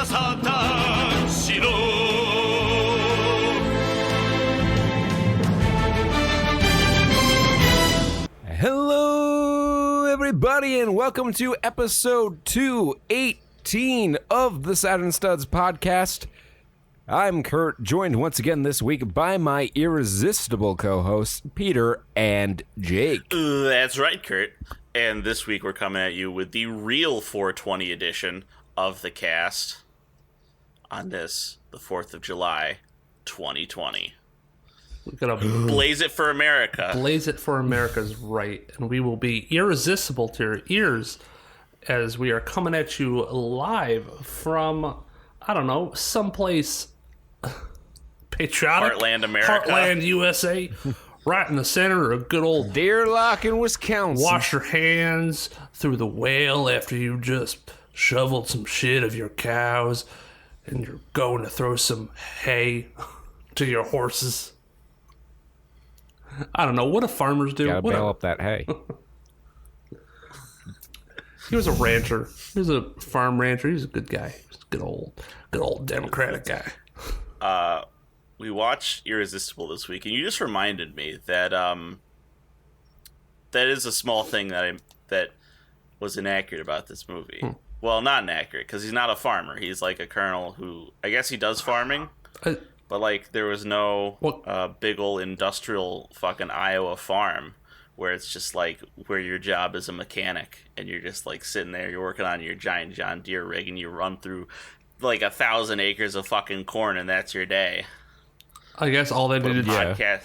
さたしろ Hello, everybody, and welcome to episode 218 of the Saturn Studs podcast. I'm Kurt, joined once again this week by my irresistible co-hosts, Peter and Jake. That's right, Kurt. And this week we're coming at you with the real 420 edition of the cast on this, the 4th of July, 2020. We're gonna Blaze it for America. blaze it for America's right, and we will be irresistible to your ears as we are coming at you live from, I don't know, someplace patriotic. Heartland America. Heartland, USA. Right in the center of good old Deerlock in Wisconsin. wash your hands through the whale after you just shoveled some shit of your cows and you're going to throw some hay to your horses. I don't know. What do farmers do? Gotta What bail up that hay. He was a rancher. He was a farm rancher. He was a good guy. He was a good old Democratic guy. We watched Irresistible this week, and you just reminded me that that is a small thing that was inaccurate about this movie. Well, not inaccurate, because he's not a farmer. He's like a colonel who, I guess he does farming, but like there was no big ol' industrial fucking Iowa farm where it's just like where your job is a mechanic, and you're just like sitting there, you're working on your giant John Deere rig, and you run through like 1,000 acres of fucking corn, and that's your day. I guess all they needed,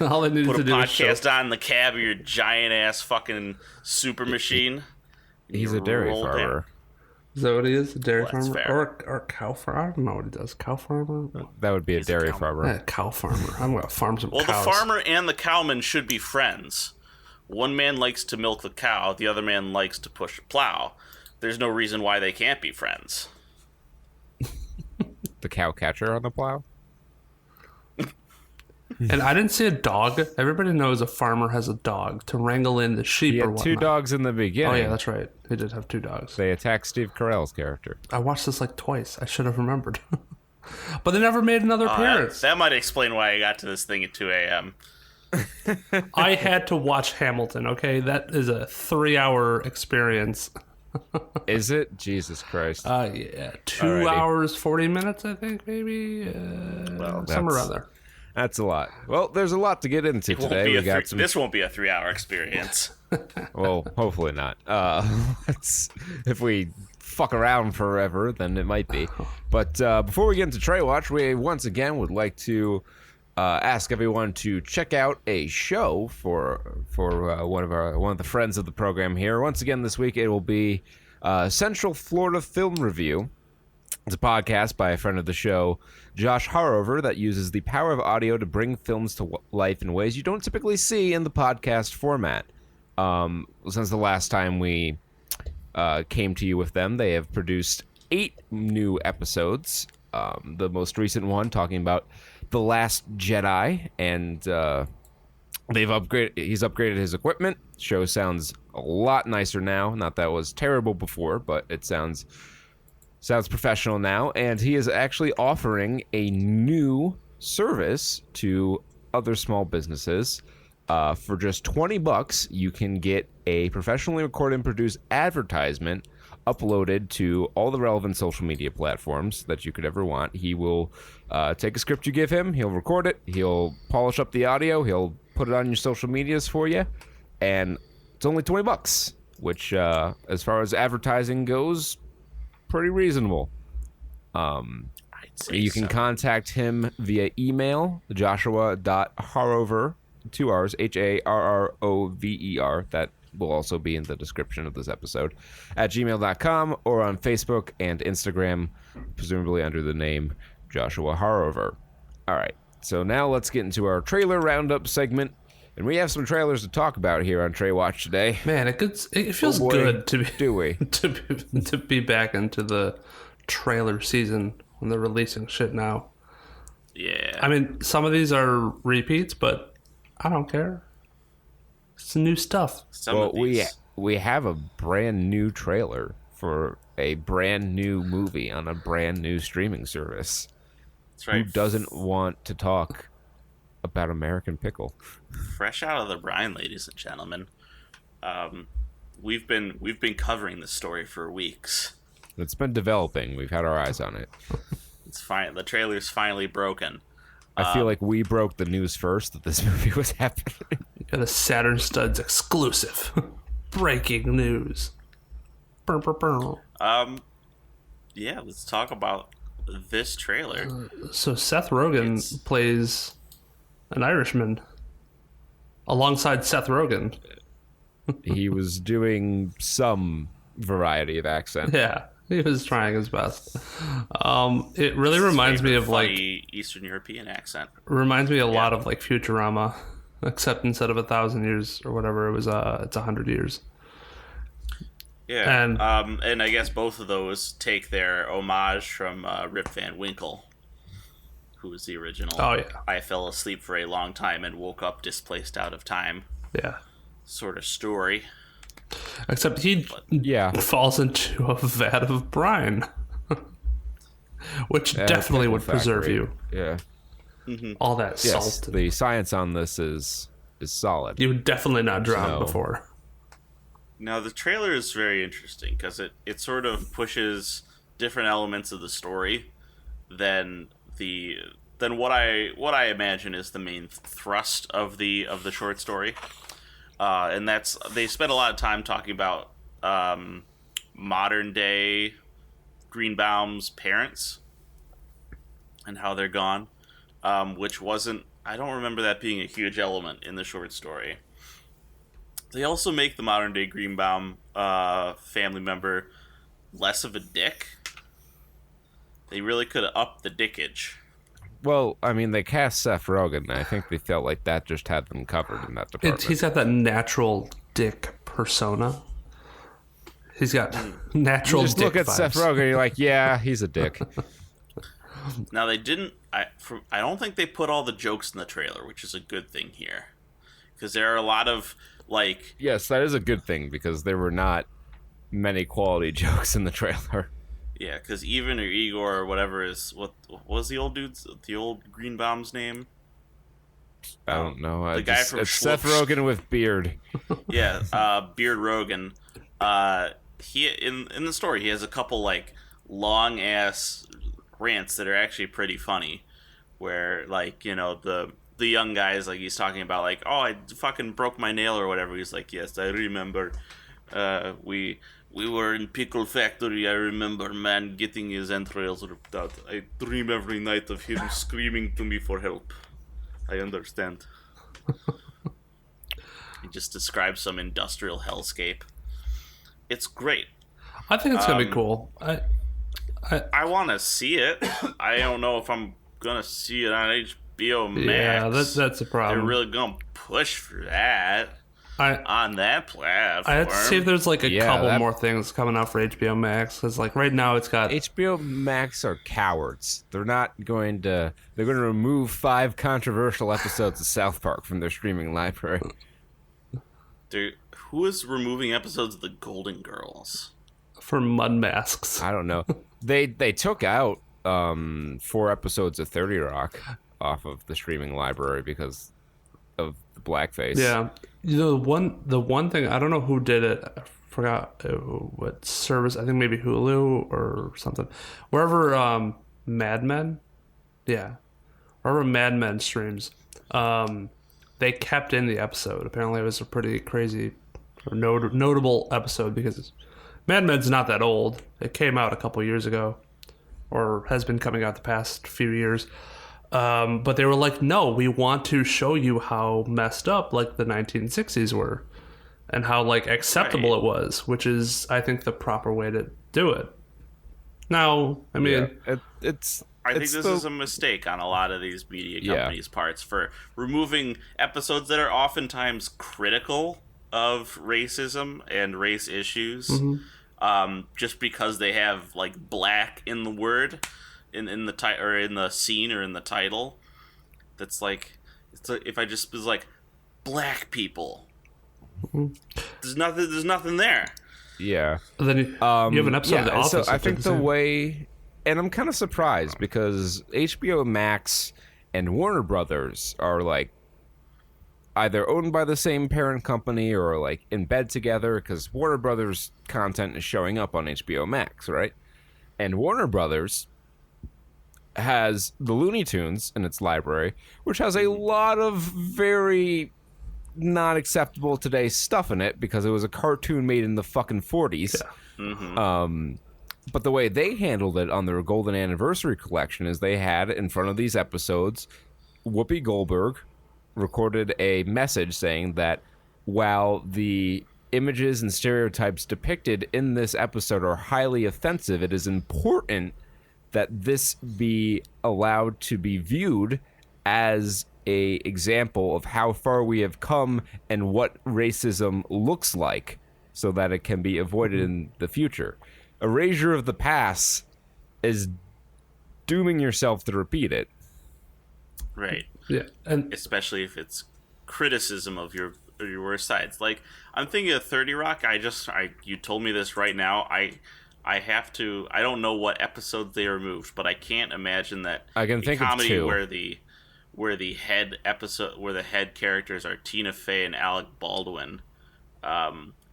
all they needed Put to a do was podcast on the cab of your giant ass fucking super machine. He's You a dairy roll farmer. down. Is that what he is? A dairy Well, that's farmer? fair. Or cow farmer? I don't know what he does. Cow farmer? That would be a dairy cow- farmer. Yeah, cow farmer. I'm going to farm some Well, cows. the farmer and the cowman should be friends. One man likes to milk the cow, the other man likes to push a plow. There's no reason why they can't be friends. The cow catcher on the plow. And I didn't see a dog. Everybody knows a farmer has a dog to wrangle in the sheep He or had whatnot. two dogs in the beginning. Oh, yeah, that's right. He did have two dogs. They attacked Steve Carell's character. I watched this like twice. I should have remembered. But they never made another appearance. That might explain why I got to this thing at 2 a.m. I had to watch Hamilton, okay? That is a 3-hour experience. Is it? Jesus Christ. Yeah, 2 Alrighty. hours, 40 minutes, I think, maybe. Somewhere around there. That's a lot. Well, there's a lot to get into today. We got some. This won't be a 3-hour experience. Well, hopefully not. If we fuck around forever, then it might be. But before we get into Trey Watch, we once again would like to ask everyone to check out a show for one of the friends of the program here. Once again, this week it will be Central Florida Film Review. It's a podcast by a friend of the show, Josh Harover, that uses the power of audio to bring films to life in ways you don't typically see in the podcast format. Since the last time we came to you with them, they have produced 8 new episodes. The most recent one talking about The Last Jedi, and he's upgraded his equipment. The show sounds a lot nicer now. Not that it was terrible before, but it sounds professional now, and he is actually offering a new service to other small businesses. For just $20, you can get a professionally recorded and produced advertisement uploaded to all the relevant social media platforms that you could ever want. He will take a script you give him, he'll record it, he'll polish up the audio, he'll put it on your social medias for you, and it's only $20, which, as far as advertising goes, pretty reasonable. You can contact him via email, joshua.harrover, 2 R's, Harrover. That will also be in the description of this episode, at gmail.com, or on Facebook and Instagram, presumably under the name Joshua Harrover. All right, so now let's get into our trailer roundup segment. And we have some trailers to talk about here on Trey Watch today. Man, it feels good to be, Do we? to be back into the trailer season when they're releasing shit now. Yeah. I mean, some of these are repeats, but I don't care. It's new stuff. Some of these. We have a brand new trailer for a brand new movie on a brand new streaming service. That's right. Who doesn't want to talk about American Pickle? Fresh out of the brine, ladies and gentlemen. We've been covering this story for weeks. It's been developing. We've had our eyes on it. It's fine. The trailer's finally broken. I feel like we broke the news first that this movie was happening. Got a Saturn Studs exclusive. Breaking news. Burr, burr, burr. Yeah, let's talk about this trailer. So Seth Rogen plays an Irishman alongside Seth Rogen. He was doing some variety of accent. Yeah, he was trying his best. It really reminds me of funny Eastern European accent. Reminds me a lot of like Futurama, except instead of 1,000 years or whatever, it's 100 years. Yeah, and I guess both of those take their homage from Rip Van Winkle, who was the original. Oh yeah, I fell asleep for a long time and woke up displaced out of time. Yeah, sort of story. Except he falls into a vat of brine, which definitely would preserve you. Yeah, all that salt. The science on this is solid. You would definitely not drown before. Now, the trailer is very interesting because it sort of pushes different elements of the story than what I imagine is the main thrust of the short story, and that's they spent a lot of time talking about modern day Greenbaum's parents and how they're gone, which wasn't. I don't remember that being a huge element in the short story. They also make the modern-day Greenbaum family member less of a dick. They really could have upped the dickage. Well, I mean, they cast Seth Rogen, and I think they felt like that just had them covered in that department. He's got that natural dick persona. He's got natural you just dick look at vibes. Seth Rogen, and you're like, yeah, he's a dick. Now, they didn't... I don't think they put all the jokes in the trailer, which is a good thing here. Because there are a lot of... yes, that is a good thing because there were not many quality jokes in the trailer. Yeah, because Ivan or Igor or whatever is what was the old Greenbaum's name? I don't know. The guy from it's Seth Rogen with beard. Yeah, Beard Rogen. He in the story he has a couple long ass rants that are actually pretty funny, where the young guy is he's talking about oh, I fucking broke my nail or whatever. He's like, yes, I remember. We were in pickle factory. I remember man getting his entrails ripped out. I dream every night of him screaming to me for help. I understand. He just describes some industrial hellscape. It's great. I think it's gonna be cool. I want to see it. I don't know if I'm gonna see it on HBO Max. Yeah, that's a problem. They're really gonna push for that on that platform. I have to see if there's a couple more things coming out for HBO Max, because right now it's got HBO Max are cowards. They're going to remove 5 controversial episodes of South Park from their streaming library. Dude, who is removing episodes of the Golden Girls for mud masks? I don't know. They took out 4 episodes of 30 Rock off of the streaming library because of the blackface. Yeah, the one thing, I don't know who did it. I forgot what service. I think maybe Hulu or something. Wherever Mad Men, wherever Mad Men streams, they kept in the episode. Apparently, it was a pretty crazy or notable episode because Mad Men's not that old. It came out a couple years ago, or has been coming out the past few years. But they were like, no, we want to show you how messed up the 1960s were and how acceptable it was, which is, I think, the proper way to do it. Now, I mean, I think this is a mistake on a lot of these media companies' parts for removing episodes that are oftentimes critical of racism and race issues, just because they have black in the word. In the or in the scene or in the title, that's if I just was black people, there's nothing there. Yeah. And then you have an episode of The Office. So I think the way, and I'm kind of surprised because HBO Max and Warner Brothers are like either owned by the same parent company or like in bed together, because Warner Brothers content is showing up on HBO Max, right? And Warner Brothers has the Looney Tunes in its library, which has a lot of very not acceptable today stuff in it because it was a cartoon made in the fucking 40s. Yeah. Mm-hmm. But the way they handled it on their Golden Anniversary collection is they had in front of these episodes, Whoopi Goldberg recorded a message saying that while the images and stereotypes depicted in this episode are highly offensive, it is important that this be allowed to be viewed as a example of how far we have come and what racism looks like so that it can be avoided in the future. Erasure of the past is dooming yourself to repeat it. Right. Yeah, and especially if it's criticism of your worst sides. Like, I'm thinking of 30 Rock. You told me this right now. I have to. I don't know what episodes they removed, but I can't imagine that I can think of two where the head characters are Tina Fey and Alec Baldwin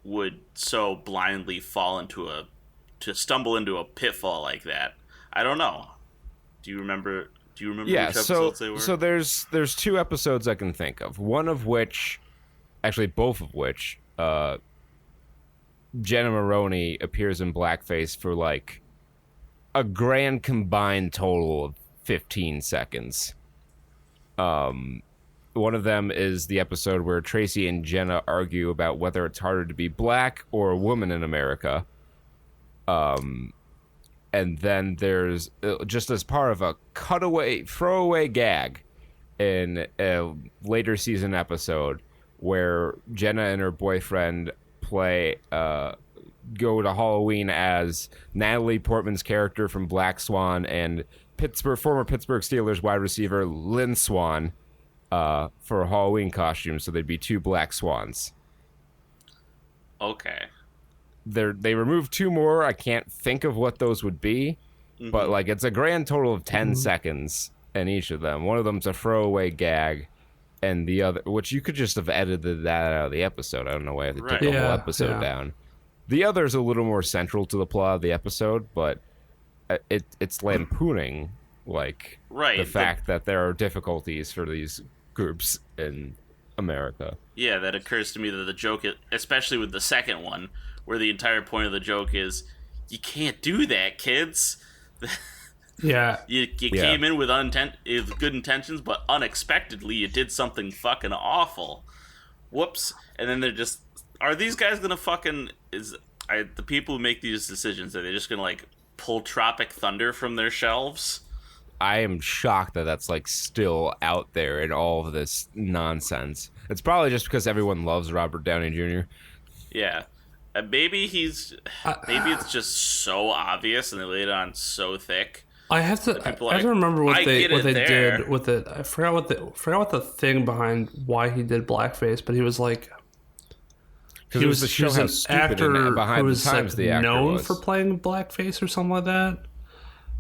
would so blindly stumble into a pitfall like that. I don't know. Do you remember which episodes they were? So there's two episodes I can think of. One of which, actually both of which, Jenna Maroney appears in blackface for like a grand combined total of 15 seconds. One of them is the episode where Tracy and Jenna argue about whether it's harder to be black or a woman in America. And then there's just as part of a throwaway gag in a later season episode where Jenna and her boyfriend go to Halloween as Natalie Portman's character from Black Swan and former Pittsburgh Steelers wide receiver Lynn Swan for a Halloween costume, so they'd be two black swans. Okay. They removed two more. I can't think of what those would be, but like it's a grand total of 10 seconds in each of them. One of them's a throwaway gag, and the other, which you could just have edited that out of the episode. I don't know why they took the whole episode down. The other's a little more central to the plot of the episode, but it's lampooning like the fact that there are difficulties for these groups in America. Yeah, that occurs to me that the joke, especially with the second one, where the entire point of the joke is, you can't do that, kids. Yeah. You came in with good intentions, but unexpectedly you did something fucking awful. Whoops. And then they're just, are these guys gonna fucking, the people who make these decisions, are they just gonna like pull Tropic Thunder from their shelves? I am shocked that that's like still out there in all of this nonsense. It's probably just because everyone loves Robert Downey Jr. Yeah. Maybe it's just so obvious and they laid it on so thick. I have to remember what they did with it. I forgot what the thing behind why he did blackface, but he was like, he was an actor behind who was known for playing blackface or something like that.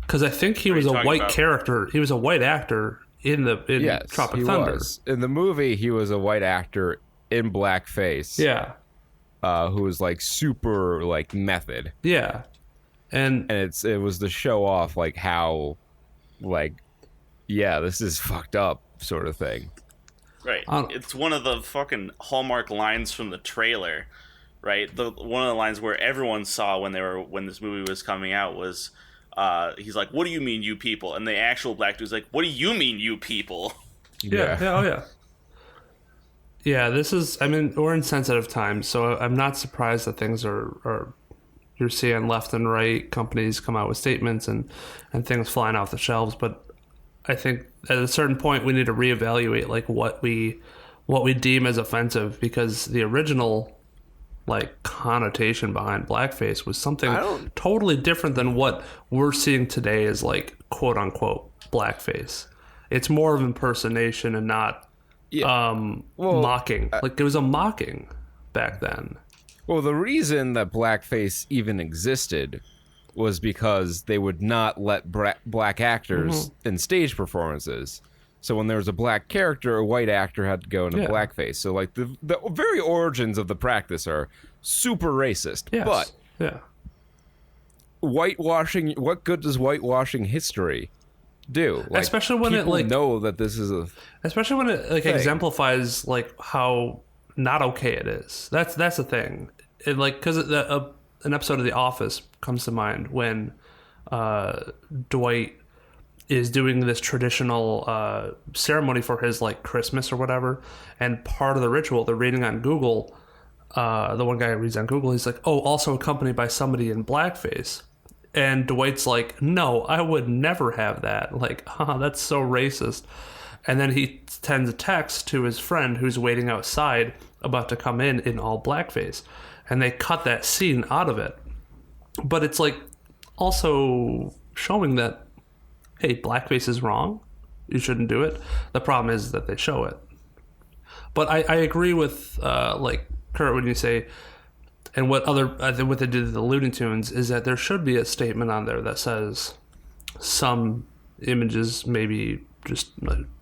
Because I think he was a white character. He was a white actor in Tropic Thunder. In the movie, he was a white actor in blackface. Yeah. Who was like super like method. Yeah. And it was to show off like how like this is fucked up sort of thing. Right. It's one of the fucking hallmark lines from the trailer, right? One of the lines where everyone saw when this movie was coming out was he's like, "What do you mean, you people?" And the actual black dude's like, "What do you mean, you people?" Yeah. Oh yeah. Yeah, we're in sensitive times, so I'm not surprised that things are you're seeing left and right companies come out with statements and things flying off the shelves. But I think at a certain point we need to reevaluate like what we deem as offensive, because the original like connotation behind blackface was something totally different than what we're seeing today as like quote unquote blackface. It's more of impersonation and not mocking. Like it was a mocking back then. Well, the reason that blackface even existed was because they would not let black actors in stage performances. So when there was a black character, a white actor had to go into blackface. So like the very origins of the practice are super racist. Yes. But whitewashing, what good does whitewashing history do? Like, especially when it like know that this is a especially when it like exemplifies like how not okay it is. That's the thing. It like because an episode of The Office comes to mind when Dwight is doing this traditional ceremony for his like Christmas or whatever, and part of the ritual they're reading on Google. The one guy reads on Google, he's like, "Oh, also accompanied by somebody in blackface," and Dwight's like, "No, I would never have that. Like, that's so racist." And then he sends a text to his friend who's waiting outside, about to come in all blackface, and they cut that scene out of it. But it's like also showing that, hey, blackface is wrong. You shouldn't do it. The problem is that they show it. But I agree with like Kurt when you say, and what they did to the Looney Tunes is that there should be a statement on there that says some images may be just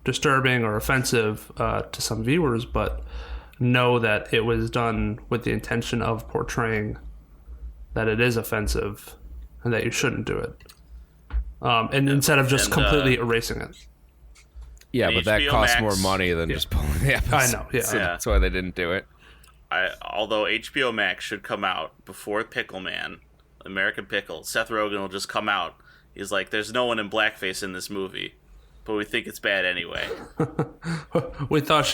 disturbing or offensive to some viewers, but know that it was done with the intention of portraying that it is offensive and that you shouldn't do it. And instead of just completely erasing it. Yeah, but that costs more money than just pulling the episode. I know, yeah. So that's why they didn't do it. Although HBO Max should come out before Pickle Man, American Pickle, Seth Rogen will just come out. He's like, there's no one in blackface in this movie, but we think it's bad anyway. we thought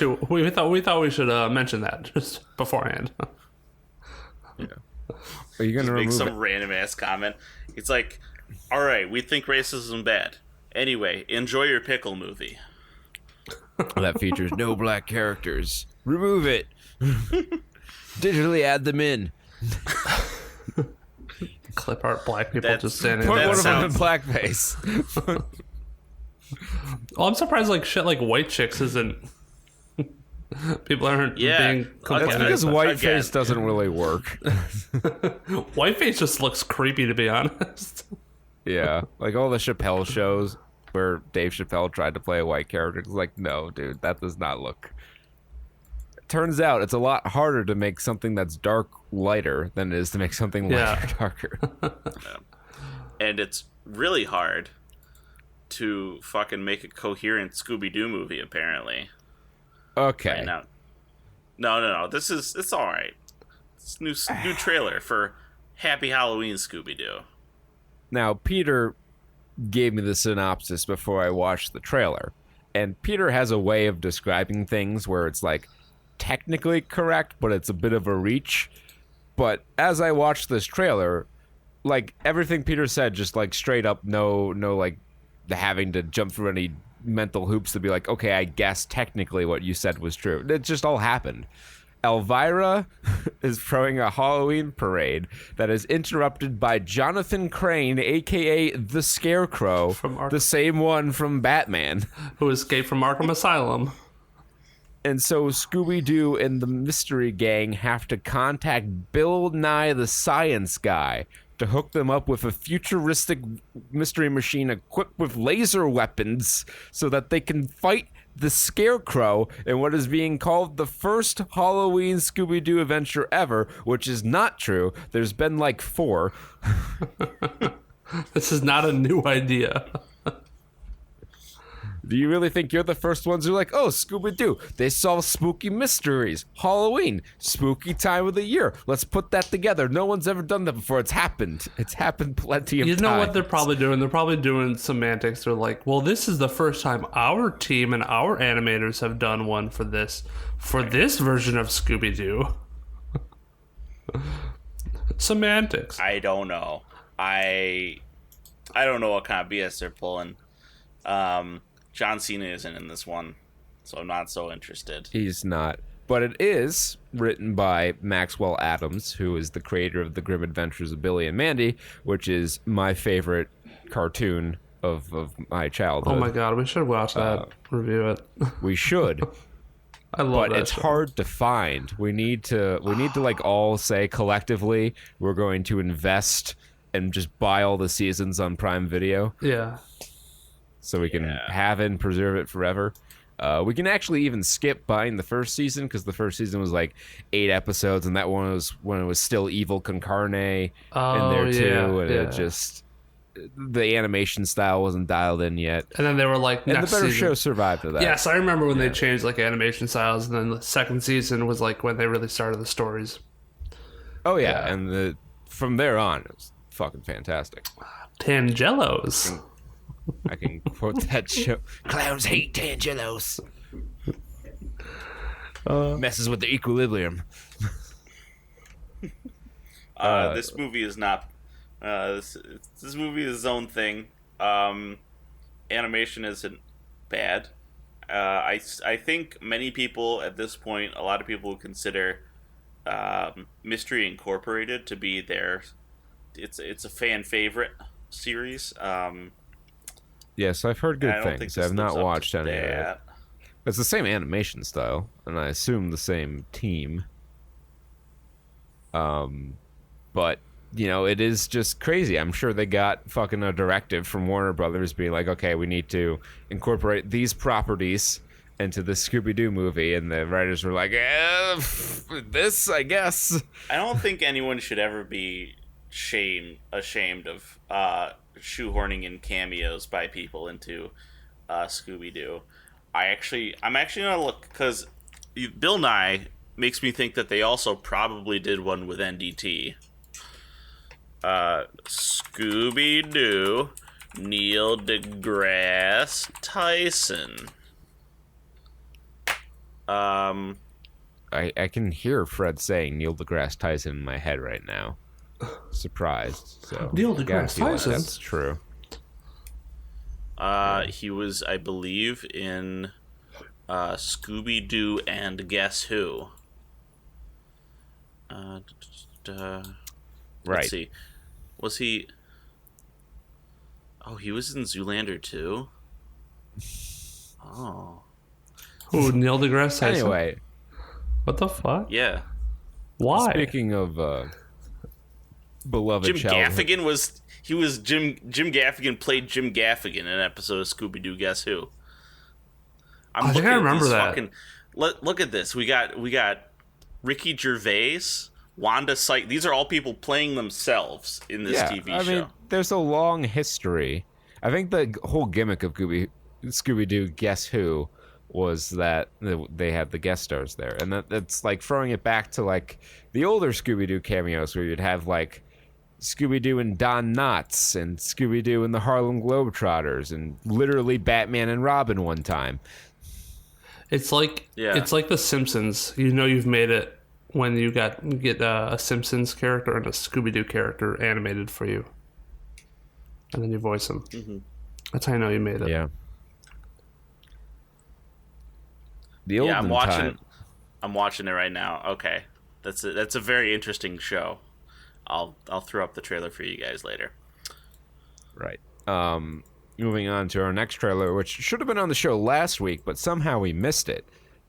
we should mention that just beforehand. Yeah. Are you gonna make some it? random ass comment? It's like, all right, we think racism bad. Anyway, enjoy your pickle movie. That features no black characters. Remove it. Digitally add them in. Clip art black people just standing Put there. one of them in blackface. Well, I'm surprised like shit like White Chicks isn't. People aren't being. That's because whiteface doesn't really work. Whiteface just looks creepy, to be honest. Yeah, like all the Chappelle shows where Dave Chappelle tried to play a white character. It's like, no, dude, that does not look. Turns out it's a lot harder to make something that's dark lighter than it is to make something lighter darker. And it's really hard to fucking make a coherent Scooby-Doo movie, apparently. Okay. Right now. No. It's all right. It's new trailer for Happy Halloween Scooby-Doo. Now, Peter gave me the synopsis before I watched the trailer. And Peter has a way of describing things where it's like technically correct, but it's a bit of a reach. But as I watched this trailer, like everything Peter said, just like straight up, no like having to jump through any mental hoops to be like, okay, I guess technically what you said was true. It just all happened. Elvira is throwing a Halloween parade that is interrupted by Jonathan Crane, a.k.a. the Scarecrow, the same one from Batman. Who escaped from Arkham Asylum. And so Scooby-Doo and the Mystery Gang have to contact Bill Nye the Science Guy to hook them up with a futuristic mystery machine equipped with laser weapons so that they can fight the Scarecrow in what is being called the first Halloween Scooby-Doo adventure ever, which is not true. There's been like 4. This is not a new idea. Do you really think you're the first ones who are like, oh, Scooby-Doo, they solve spooky mysteries. Halloween, spooky time of the year. Let's put that together. No one's ever done that before. It's happened. It's happened plenty of times. You know what they're probably doing? They're probably doing semantics. They're like, well, this is the first time our team and our animators have done one for this version of Scooby-Doo. Semantics. I don't know. I don't know what kind of BS they're pulling. John Cena isn't in this one, so I'm not so interested. He's not. But it is written by Maxwell Adams, who is the creator of The Grim Adventures of Billy and Mandy, which is my favorite cartoon of my childhood. Oh my god, we should watch that. Review it. We should. I love but that it's show. hard to find. We need to like all say collectively we're going to invest and just buy all the seasons on Prime Video. Yeah. So we can have it and preserve it forever. We can actually even skip buying the first season because the first season was like 8 episodes, and that one was when it was still Evil Con Carne in there too, and it just the animation style wasn't dialed in yet. And then they were like, and next the better season. show survived to that. Yes, I remember when they changed like animation styles, and then the second season was like when they really started the stories. Oh yeah, and from there on, it was fucking fantastic. Tangelos. I can quote that show. Clowns hate Tangelos. Messes with the equilibrium. This movie is not. This movie is its own thing. Animation isn't bad. I think many people at this point, a lot of people consider Mystery Incorporated to be their. It's a fan favorite series. Yes, I've heard good things. I've not watched any of it. It's the same animation style, and I assume the same team. But you know, it is just crazy. I'm sure they got fucking a directive from Warner Brothers being like, okay, we need to incorporate these properties into the Scooby-Doo movie, and the writers were like, this, I guess. I don't think anyone should ever be ashamed of shoehorning in cameos by people into Scooby-Doo. I'm actually gonna look, because Bill Nye makes me think that they also probably did one with NDT. Scooby-Doo, Neil deGrasse Tyson. I can hear Fred saying Neil deGrasse Tyson in my head right now. Surprised. So Neil deGrasse Tyson? That's true. He was, I believe, in Scooby-Doo and Guess Who. Right. Let's see. Was he... Oh, he was in Zoolander too? Oh. Who, Neil deGrasse Tyson? Anyway. What the fuck? Yeah. Why? Speaking of beloved Jim childhood. Gaffigan was... Jim Gaffigan played Jim Gaffigan in an episode of Scooby-Doo Guess Who. I think I remember that. Look at this. We got Ricky Gervais, Wanda Sykes. These are all people playing themselves in this TV show. I mean, there's a long history. I think the whole gimmick of Scooby-Doo Guess Who was that they had the guest stars there. And that's like throwing it back to like the older Scooby-Doo cameos where you'd have like Scooby-Doo and Don Knotts and Scooby-Doo and the Harlem Globetrotters and literally Batman and Robin one time. It's like The Simpsons. You know you've made it when you get a Simpsons character and a Scooby-Doo character animated for you, and then you voice them. Mm-hmm. That's how you know you made it. Yeah. The olden time. I'm watching it right now. Okay, that's a very interesting show. I'll throw up the trailer for you guys later. Right. Moving on to our next trailer, which should have been on the show last week, but somehow we missed it.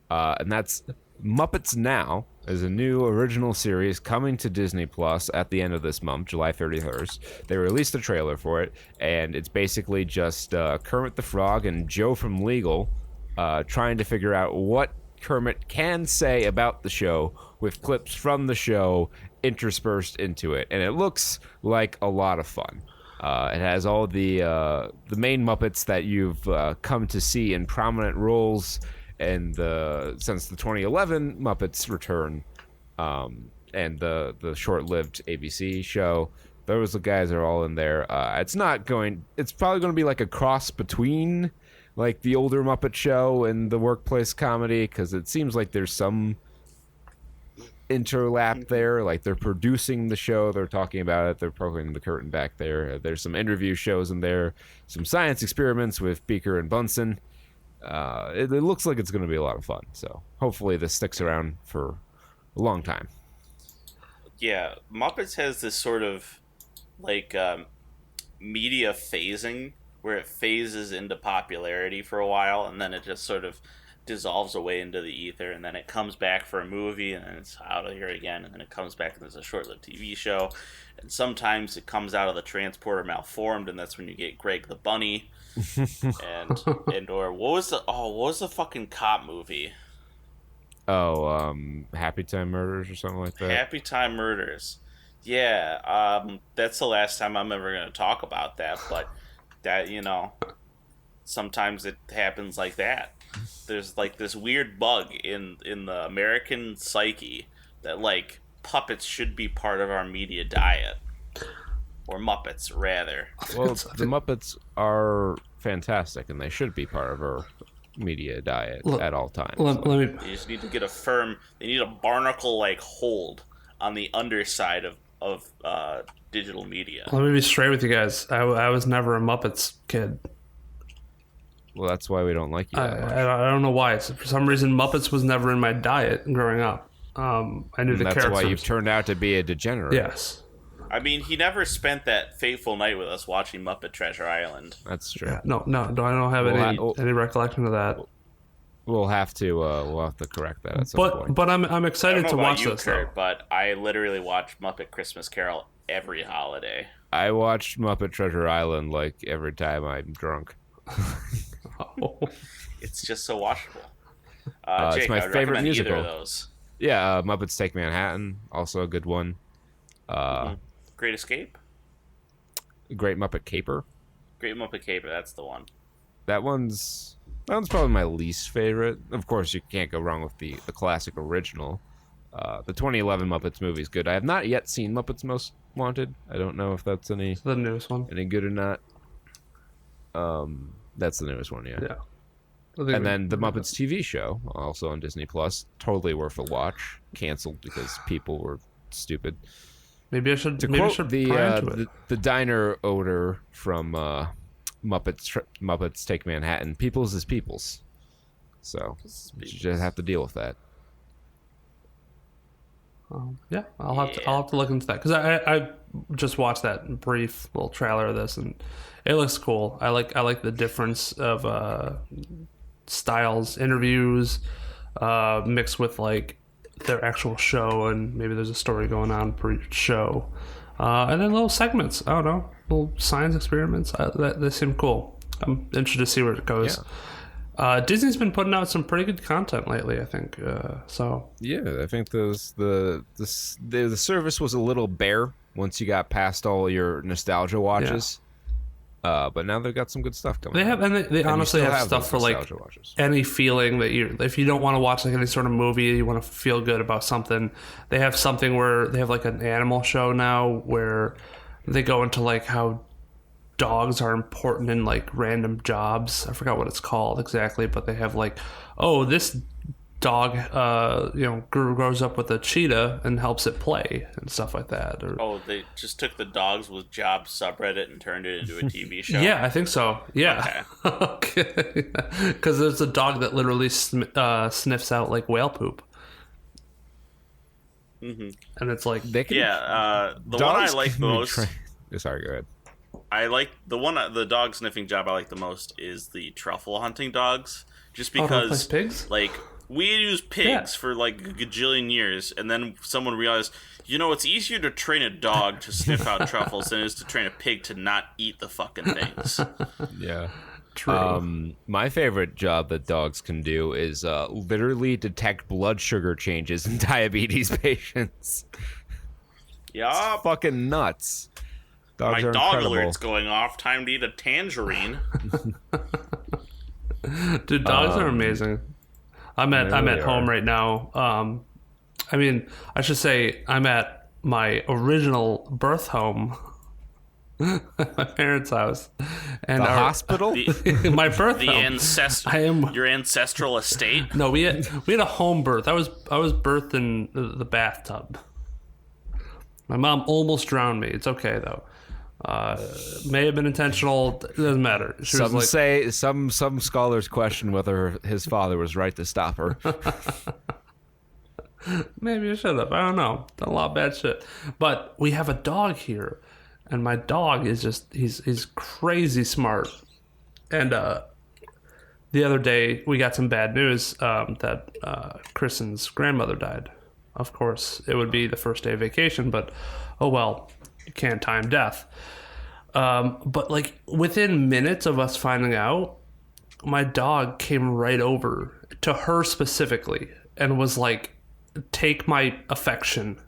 And that's Muppets Now, is a new original series coming to Disney Plus at the end of this month, July 31st. They released a trailer for it, and it's basically just Kermit the Frog and Joe from Legal trying to figure out what Kermit can say about the show with clips from the show interspersed into it. And it looks like a lot of fun. It has all the main Muppets that you've come to see in prominent roles and since the 2011 Muppets return, and the short-lived ABC show. Those guys are all in there. It's probably going to be like a cross between like the older Muppet Show and the workplace comedy, because it seems like there's some interlap there. Like they're producing the show, they're talking about it, they're pulling the curtain back there. There's some interview shows in there, some science experiments with Beaker and Bunsen. It looks like it's going to be a lot of fun, so hopefully this sticks around for a long time. Yeah, Muppets has this sort of like media phasing where it phases into popularity for a while, and then it just sort of dissolves away into the ether, and then it comes back for a movie, and then it's out of here again, and then it comes back and there's a short-lived TV show, and sometimes it comes out of the transporter malformed, and that's when you get Greg the Bunny, and or what was the fucking cop movie? Oh, Happy Time Murders or something like that. Happy Time Murders. Yeah, that's the last time I'm ever going to talk about that, but that, sometimes it happens like that. There's like this weird bug in the American psyche that like puppets should be part of our media diet. Or Muppets, rather. Well, the Muppets are fantastic, and they should be part of our media diet at all times. You just need to get they need a barnacle-like hold on the underside of digital media. Let me be straight with you guys. I was never a Muppets kid. Well, that's why we don't like you that much. I don't know why. For some reason, Muppets was never in my diet growing up. I knew the characters. That's why you've turned out to be a degenerate. Yes. I mean, he never spent that fateful night with us watching Muppet Treasure Island. That's true. Yeah, no, I don't have any recollection of that. We'll have to correct that at some point. But I'm excited to watch this, Kurt, though. but I literally watch Muppet Christmas Carol every holiday. I watch Muppet Treasure Island like every time I'm drunk. It's just so watchable. It's Jake, my I would favorite recommend musical. either of those. Yeah, Muppets Take Manhattan, also a good one. Great Escape? Great Muppet Caper. Great Muppet Caper, that's the one. That one's probably my least favorite. Of course, you can't go wrong with the classic original. The 2011 Muppets movie is good. I have not yet seen Muppets Most Wanted. I don't know if that's the newest one. Any good or not. That's the newest one, yeah. Yeah. And then the Muppets TV show, also on Disney Plus, totally worth a watch. Canceled because people were stupid. Maybe I should. To maybe quote I should the diner odor from Muppets Take Manhattan, "People's is people's." So you just have to deal with that. Yeah, I'll have to look into that because I just watched that brief little trailer of this and it looks cool. I like the difference of styles, interviews, mixed with like their actual show, and maybe there's a story going on per show, and then little segments. I don't know, little science experiments. They seem cool. I'm interested to see where it goes. Yeah. Disney's been putting out some pretty good content lately, I think. So yeah, I think the service was a little bare once you got past all your nostalgia watches. Yeah. But now they've got some good stuff coming. They have, and they honestly have stuff for like any feeling that if you don't want to watch like any sort of movie, you want to feel good about something. They have something where they have like an animal show now where they go into like how dogs are important in like random jobs. I forgot what it's called exactly, but they have like, oh, this dog, grows up with a cheetah and helps it play and stuff like that. Or, they just took the dogs with jobs subreddit and turned it into a TV show. Yeah, I think so. Yeah, okay. Because there's a dog that literally sniffs out like whale poop. Mm-hmm. And it's like the one I like the most. Sorry, go ahead. I like the dog sniffing job I like the most is the truffle hunting dogs. Just because pigs? Like we use pigs for like a gajillion years, and then someone realized, it's easier to train a dog to sniff out truffles than it is to train a pig to not eat the fucking things. Yeah. True. My favorite job that dogs can do is literally detect blood sugar changes in diabetes patients. Yeah. It's fucking nuts. Dogs My dog incredible. alert's going off. Time to eat a tangerine. Dude, dogs are amazing. I'm at home right now. I mean, I should say I'm at my original birth home, my parents' house, and hospital. My birth home. Your ancestral estate. No, we had a home birth. I was birthed in the bathtub. My mom almost drowned me. It's okay though. May have been intentional. It doesn't matter. Some scholars question whether his father was right to stop her. Maybe I should have. I don't know. Done a lot of bad shit. But we have a dog here, and my dog is just he's crazy smart. And the other day we got some bad news that Kristen's grandmother died. Of course, it would be the first day of vacation, but oh well, you can't time death. But like within minutes of us finding out, my dog came right over to her specifically and was like, "Take my affection,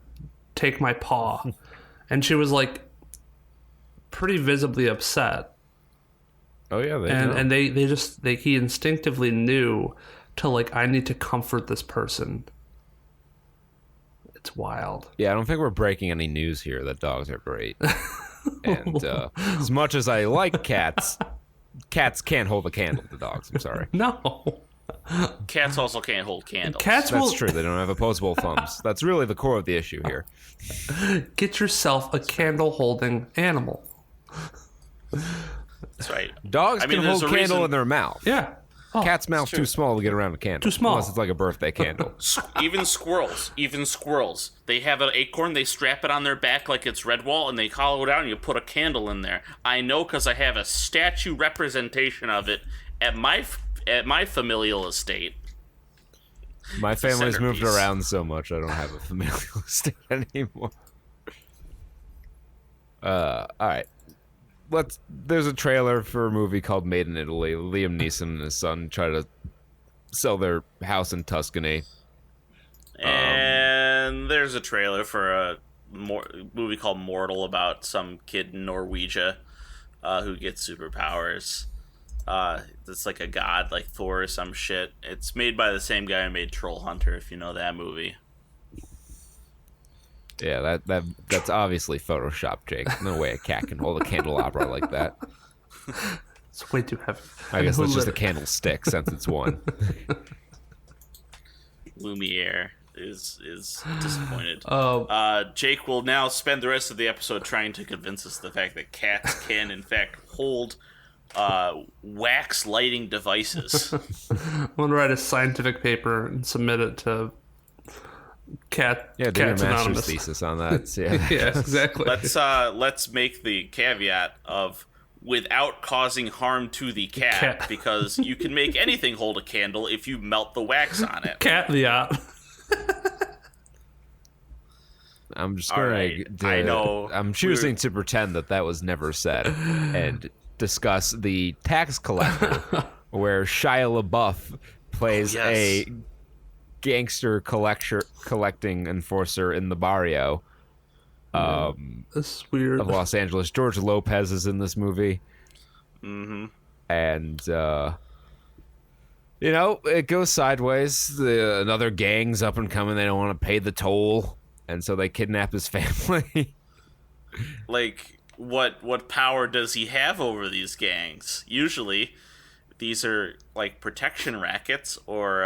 take my paw," and she was like pretty visibly upset. Oh yeah, and he instinctively knew to like, I need to comfort this person. It's wild. Yeah, I don't think we're breaking any news here that dogs are great. And as much as I like cats, cats can't hold a candle to dogs. I'm sorry. No. Cats also can't hold candles. That's true. They don't have opposable thumbs. That's really the core of the issue here. Get yourself a candle-holding animal. That's right. Dogs can hold a candle in their mouth. Yeah. Oh, Cat's mouth's too small to get around a candle. Too small. Unless it's like a birthday candle. Even squirrels. They have an acorn, they strap it on their back like it's Redwall, and they hollow it out and you put a candle in there. I know because I have a statue representation of it at my familial estate. My family's moved around so much I don't have a familial estate anymore. All right. There's a trailer for a movie called Made in Italy. Liam Neeson and his son try to sell their house in Tuscany. And there's a trailer for a movie called Mortal about some kid in Norwegia who gets superpowers. It's like a god, like Thor or some shit. It's made by the same guy who made Troll Hunter, if you know that movie. Yeah, that's obviously Photoshop, Jake. No way a cat can hold a candelabra like that. It's way too heavy. I guess that's just a candlestick since it's one. Lumiere is disappointed. Oh. Jake will now spend the rest of the episode trying to convince us the fact that cats can, in fact, hold wax lighting devices. I'm going to write a scientific paper and submit it to Cats do your master's Anonymous. thesis on that. Yeah, yeah, exactly. Let's make the caveat of without causing harm to the cat. Because you can make anything hold a candle if you melt the wax on it. Cat the yacht. I'm just going I know. I'm choosing to pretend that was never said and discuss the tax collector, where Shia LaBeouf plays a gangster collecting enforcer in the barrio That's weird. of Los Angeles. George Lopez is in this movie. Mm-hmm. And it goes sideways. Another gang's up and coming. They don't want to pay the toll, and so they kidnap his family. Like, what power does he have over these gangs? Usually these are like protection rackets or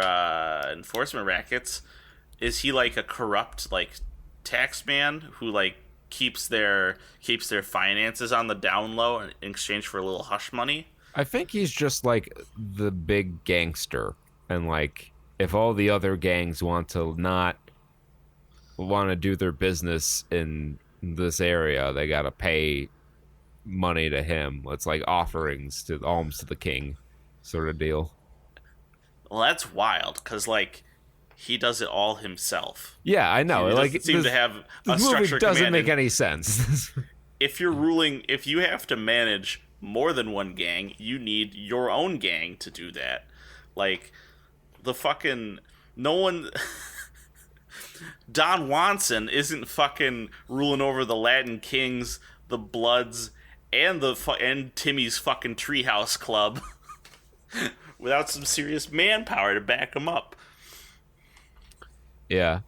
enforcement rackets. Is he like a corrupt like tax man who like keeps their finances on the down low in exchange for a little hush money? I think he's just like the big gangster, and like if all the other gangs want to do their business in this area, they gotta pay money to him. It's like alms to the king sort of deal. Well, that's wild because like he does it all himself. Yeah, I know. He like doesn't seem to have a this structure. movie doesn't make any sense. If you have to manage more than one gang, you need your own gang to do that. Like Don Watson isn't fucking ruling over the Latin Kings, the Bloods, and Timmy's fucking Treehouse Club without some serious manpower to back him up. Yeah.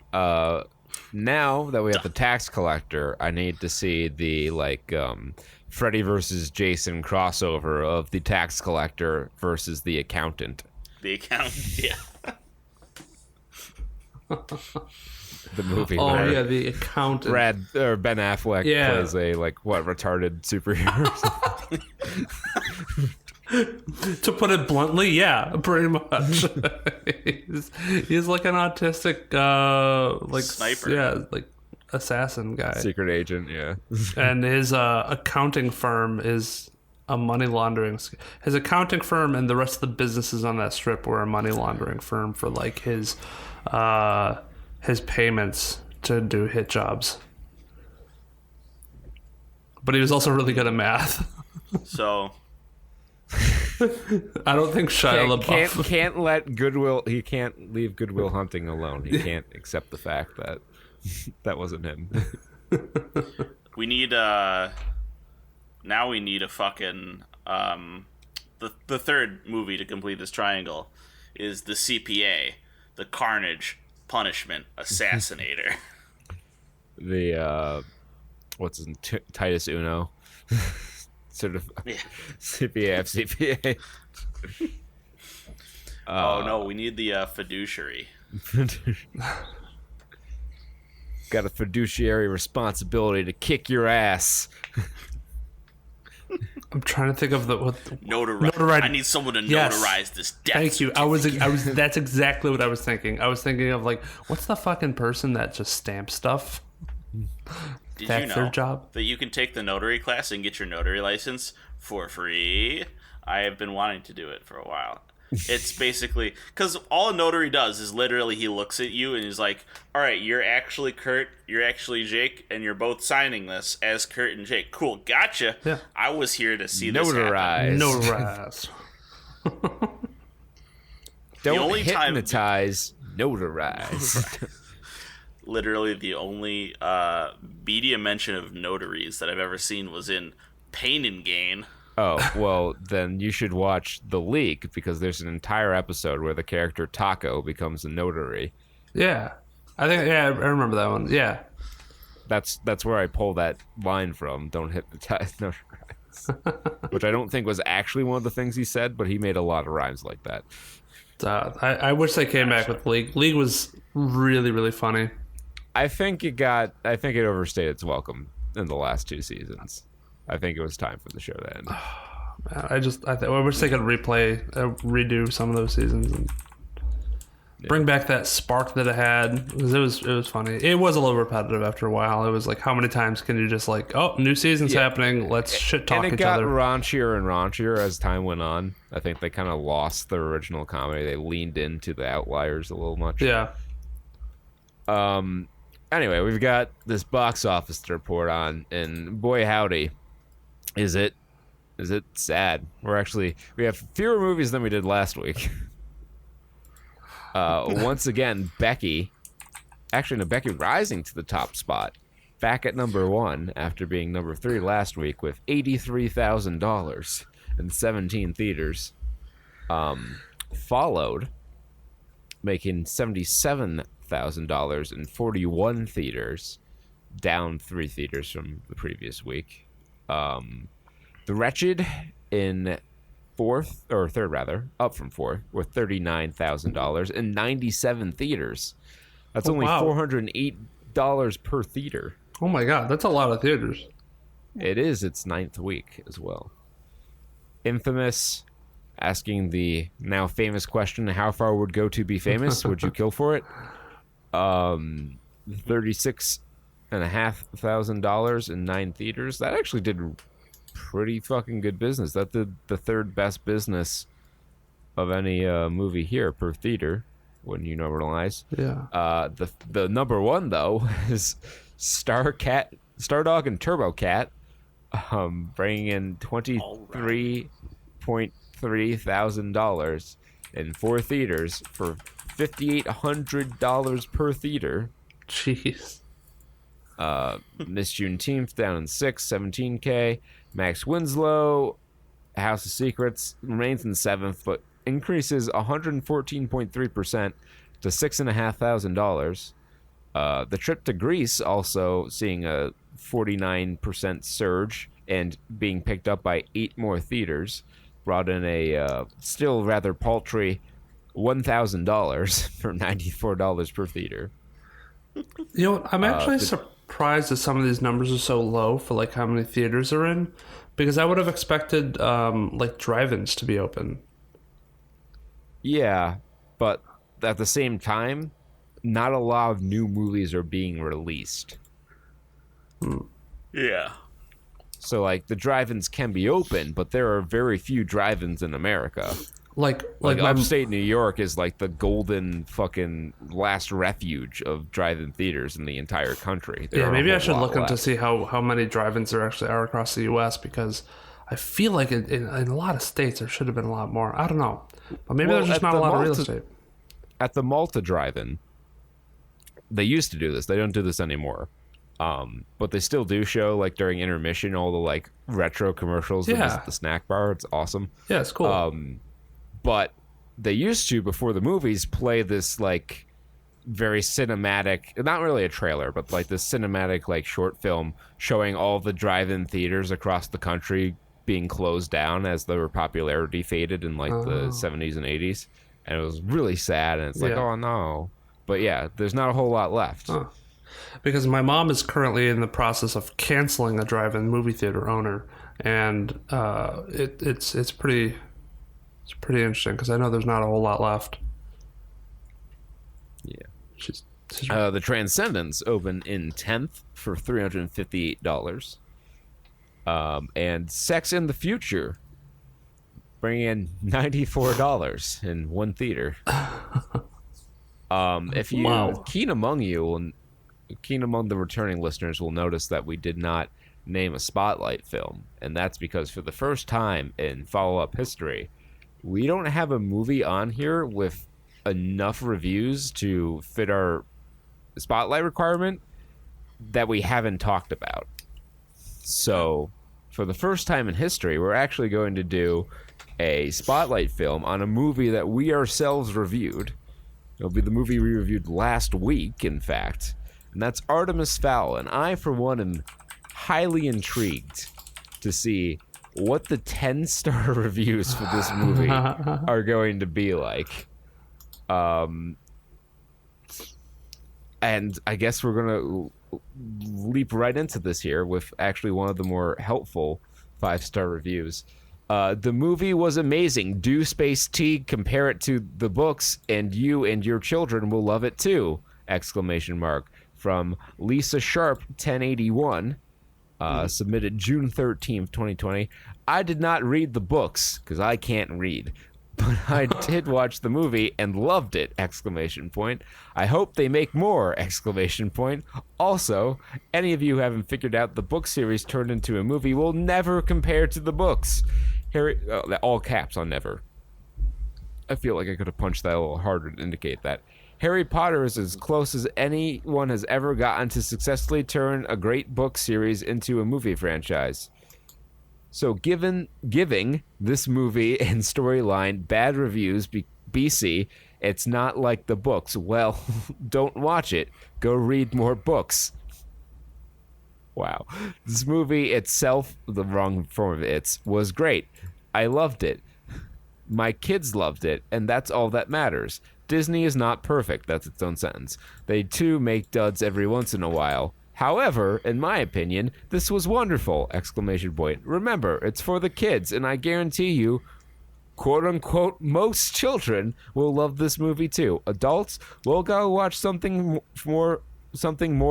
Now that we have the tax collector, I need to see the Freddy versus Jason crossover of the tax collector versus the accountant. The accountant, yeah. The movie. Oh where yeah, the accountant. Ben Affleck plays a retarded superhero. To put it bluntly, yeah, pretty much. he's like an autistic, sniper. Yeah, like assassin guy, Secret agent, yeah. and his accounting firm is a money laundering. His accounting firm and the rest of the businesses on that strip were a money laundering firm for like his payments to do hit jobs. But he was also really good at math. So I don't think Shia LaBeouf can't let Goodwill. He can't leave Goodwill Hunting alone. He can't accept the fact that that wasn't him. we need now we need a fucking the third movie to complete this triangle is the CPA, the Carnage Punishment Assassinator. The what's his Titus Uno. Sort of CPA. Oh no, we need the fiduciary. Got a fiduciary responsibility to kick your ass. I'm trying to think of notarized. I need someone to notarize this death. Thank you. I was. That's exactly what I was thinking. I was thinking of like, what's the fucking person that just stamps stuff? Did That's you know their job? that you can take the notary class and get your notary license for free? I have been wanting to do it for a while. It's basically because all a notary does is literally he looks at you and he's like, all right, you're actually Kurt, you're actually Jake, and you're both signing this as Kurt and Jake. Cool, gotcha. Yeah. I was here to see this Notarize. Notarize. Don't hypnotize, notarize. Literally the only media mention of notaries that I've ever seen was in Pain and Gain. Oh, well, then you should watch The Leak, because there's an entire episode where the character Taco becomes a notary. Yeah. I remember that one. Yeah. That's where I pull that line from. Don't hypnotize, notarize. Which I don't think was actually one of the things he said, but he made a lot of rhymes like that. I wish they came back with League. League was really, really funny. I think it overstayed its welcome in the last two seasons. I think it was time for the show to end. I wish they could redo some of those seasons and bring back that spark that it had, because it was funny. It was a little repetitive after a while. It was like, how many times can you just like, oh, new season's happening, let's shit talk each other. And it got raunchier and raunchier as time went on. I think they kind of lost their original comedy. They leaned into the outliers a little much. Yeah. Anyway, we've got this box office to report on, and boy howdy, is it sad. We have fewer movies than we did last week. Once again, Becky rising to the top spot, back at number 1 after being number 3 last week with $83,000 in 17 theaters. Followed, making $77,000 in 41 theaters, down 3 theaters from the previous week. The Wretched in third, up from 4th, with $39,000 in 97 theaters. That's only $408 per theater. Oh my god, that's a lot of theaters. It is its 9th week as well. Infamous, asking the now famous question, how far would go to be famous? Would you kill for it? $36,500 in 9 theaters. That actually did pretty fucking good business. That did the 3rd best business of any movie here per theater, when you normalize. Yeah. The number 1 though is Stardog and Turbo Cat, bringing in $23,300 in 4 theaters for $5,800 per theater. Jeez. Miss Juneteenth down in 6th, $17K. Max Winslow, House of Secrets, remains in 7th, but increases 114.3% to $6,500. The Trip to Greece also seeing a 49% surge and being picked up by 8 more theaters, brought in a still rather paltry $1,000 for $94 per theater. You know what? I'm actually surprised that some of these numbers are so low for like how many theaters are in, because I would have expected like drive-ins to be open. Yeah, but at the same time, not a lot of new movies are being released. Yeah. So like the drive-ins can be open, but there are very few drive-ins in America. Like upstate New York is like the golden fucking last refuge of drive-in theaters in the entire country. Maybe I should look into see how many drive-ins there actually are across the U.S. because I feel like in a lot of states there should have been a lot more. I don't know, but maybe there's just not a lot of real estate. At the Malta drive-in, they used to do this. They don't do this anymore. But they still do show like during intermission all the like retro commercials that visit the snack bar. It's awesome. Yeah, it's cool. But they used to, before the movies, play this like very cinematic, not really a trailer, but like this cinematic like short film showing all the drive-in theaters across the country being closed down as their popularity faded in like the 70s and 80s. And it was really sad, and it's like, oh no. But yeah, there's not a whole lot left. Because my mom is currently in the process of canceling a drive-in movie theater owner, and it's pretty interesting because I know there's not a whole lot left. Yeah, the Transcendence opened in 10th for $358, and Sex in the Future bringing in $94 in one theater. If you keen among the returning listeners will notice that we did not name a spotlight film, and that's because for the first time in follow-up history, we don't have a movie on here with enough reviews to fit our spotlight requirement that we haven't talked about. So, for the first time in history, we're actually going to do a spotlight film on a movie that we ourselves reviewed. It'll be the movie we reviewed last week, in fact, and that's Artemis Fowl. And I, for one, am highly intrigued to see what the 10-star reviews for this movie are going to be like. And I guess we're going to leap right into this here with actually one of the more helpful 5-star reviews. The movie was amazing. Do space T, compare it to the books, and you and your children will love it too! ! From Lisa Sharp 1081. Submitted June 13th, 2020. I did not read the books because I can't read, but I did watch the movie and loved it! I hope they make more! Also, any of you who haven't figured out the book series turned into a movie will never compare to the books. All caps on never. I feel like I could have punched that a little harder to indicate that. Harry Potter is as close as anyone has ever gotten to successfully turn a great book series into a movie franchise. So giving this movie and storyline bad reviews, BC, it's not like the books. Well, don't watch it. Go read more books. Wow. This movie itself, the wrong form of it's, was great. I loved it. My kids loved it, and that's all that matters. Disney is not perfect. That's its own sentence. They too make duds every once in a while. However, in my opinion, this was wonderful! Remember, it's for the kids, and I guarantee you, quote-unquote, most children will love this movie too. Adults, will go watch something more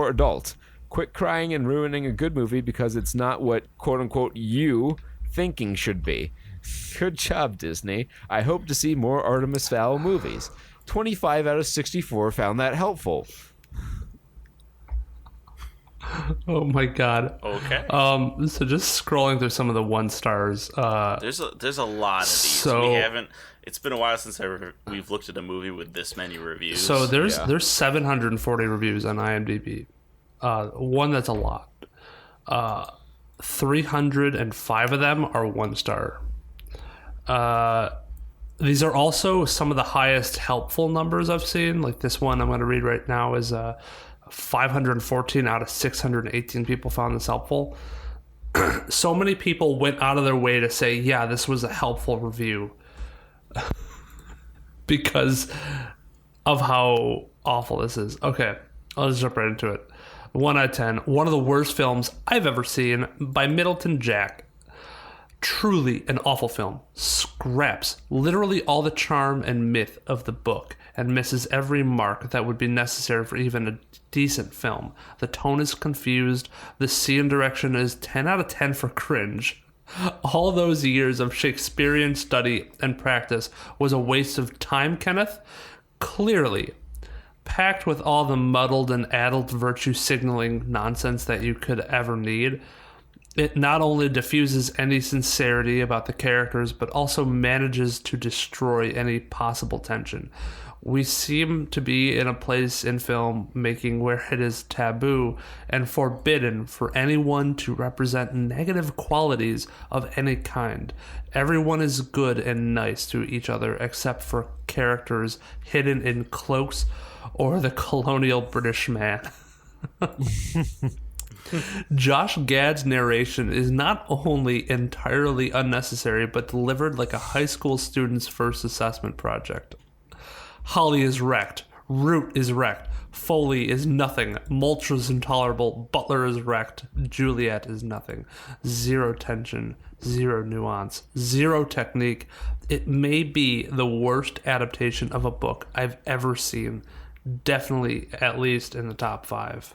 adult. Quit crying and ruining a good movie because it's not what, quote-unquote, you thinking should be. Good job, Disney. I hope to see more Artemis Fowl movies. 25 out of 64 found that helpful. Oh my god. Okay. So just scrolling through some of the 1-stars. There's a lot of these. So, we haven't. It's been a while since we've looked at a movie with this many reviews. So there's 740 reviews on IMDb. One that's a lot. 305 of them are 1-star. These are also some of the highest helpful numbers I've seen. Like this one I'm going to read right now is 514 out of 618 people found this helpful. So many people went out of their way to say, yeah, this was a helpful review. Because of how awful this is. Okay, I'll just jump right into it. 1 out of 10. One of the worst films I've ever seen by Middleton Jack. Truly an awful film. Scraps literally all the charm and myth of the book and misses every mark that would be necessary for even a decent film. The tone is confused. The scene direction is 10 out of 10 for cringe. All those years of Shakespearean study and practice was a waste of time, Kenneth? Clearly. Packed with all the muddled and addled virtue signaling nonsense that you could ever need, it not only diffuses any sincerity about the characters, but also manages to destroy any possible tension. We seem to be in a place in film making where it is taboo and forbidden for anyone to represent negative qualities of any kind. Everyone is good and nice to each other except for characters hidden in cloaks or the colonial British man. Josh Gad's narration is not only entirely unnecessary, but delivered like a high school student's first assessment project. Holly is wrecked. Root is wrecked. Foley is nothing. Mulch is intolerable. Butler is wrecked. Juliet is nothing. Zero tension. Zero nuance. Zero technique. It may be the worst adaptation of a book I've ever seen. Definitely at least in the top 5.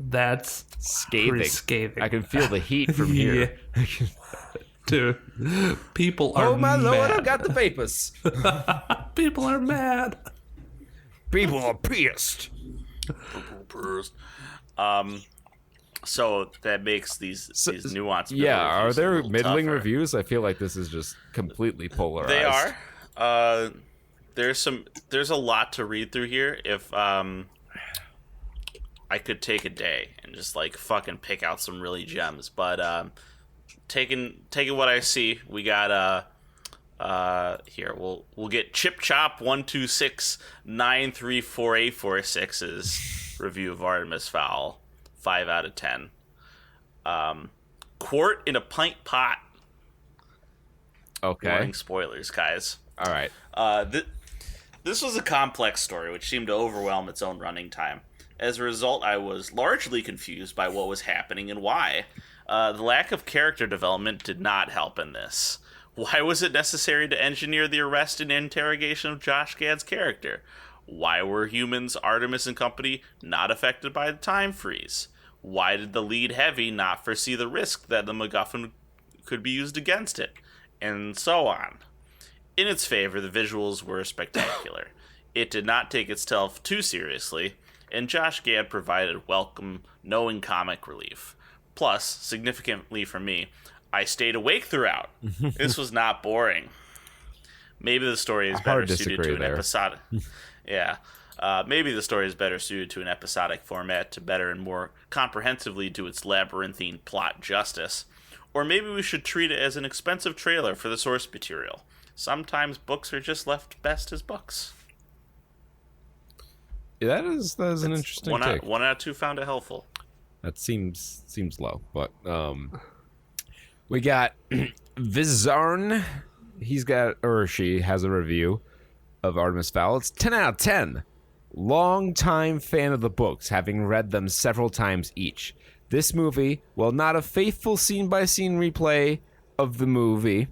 That's scathing. I can feel the heat from here. Dude, people are oh my mad. lord, I've got the vapors. People are mad. People are pissed. So that makes these nuanced. Yeah, are there middling tougher. reviews? I feel like this is just completely polarized. They are. There's a lot to read through here. If I could take a day and just like fucking pick out some really gems, but taking what I see, we got here we'll get Chip Chop 126934846's review of Artemis Fowl, 5 out of 10. Quart in a pint pot. Okay. Warning spoilers, guys. All right. This was a complex story which seemed to overwhelm its own running time. As a result, I was largely confused by what was happening and why. The lack of character development did not help in this. Why was it necessary to engineer the arrest and interrogation of Josh Gad's character? Why were humans, Artemis and company, not affected by the time freeze? Why did the lead heavy not foresee the risk that the MacGuffin could be used against it? And so on. In its favor, the visuals were spectacular. It did not take itself too seriously, and Josh Gad provided welcome, knowing comic relief. Plus, significantly for me, I stayed awake throughout. This was not boring. Maybe the story is better suited to an episodic. Yeah. Maybe the story is better suited to an episodic format to better and more comprehensively do its labyrinthine plot justice. Or maybe we should treat it as an expensive trailer for the source material. Sometimes books are just left best as books. Yeah, that is an interesting take. 1 out of 2 found it helpful. That seems low, but we got Vizarn. He's got, or she has a review of Artemis Fowl. It's 10 out of 10. Long-time fan of the books, having read them several times each. This movie, while not a faithful scene-by-scene replay of the movie,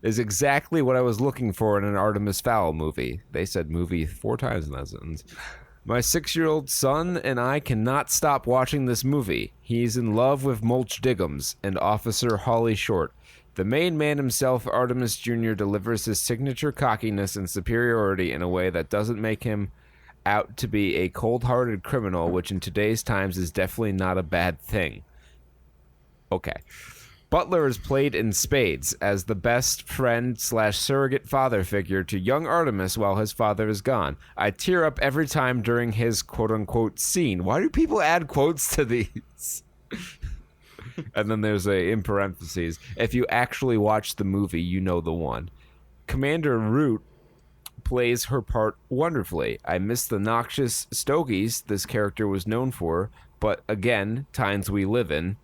is exactly what I was looking for in an Artemis Fowl movie. They said movie 4 times in that sentence. My 6-year-old son and I cannot stop watching this movie. He's in love with Mulch Diggums and Officer Holly Short. The main man himself, Artemis Jr., delivers his signature cockiness and superiority in a way that doesn't make him out to be a cold-hearted criminal, which in today's times is definitely not a bad thing. Okay. Butler is played in spades as the best friend / surrogate father figure to young Artemis while his father is gone. I tear up every time during his quote-unquote scene. Why do people add quotes to these? And then there's in parentheses, if you actually watch the movie, you know the one. Commander Root plays her part wonderfully. I miss the noxious stogies this character was known for, but again, times we live in.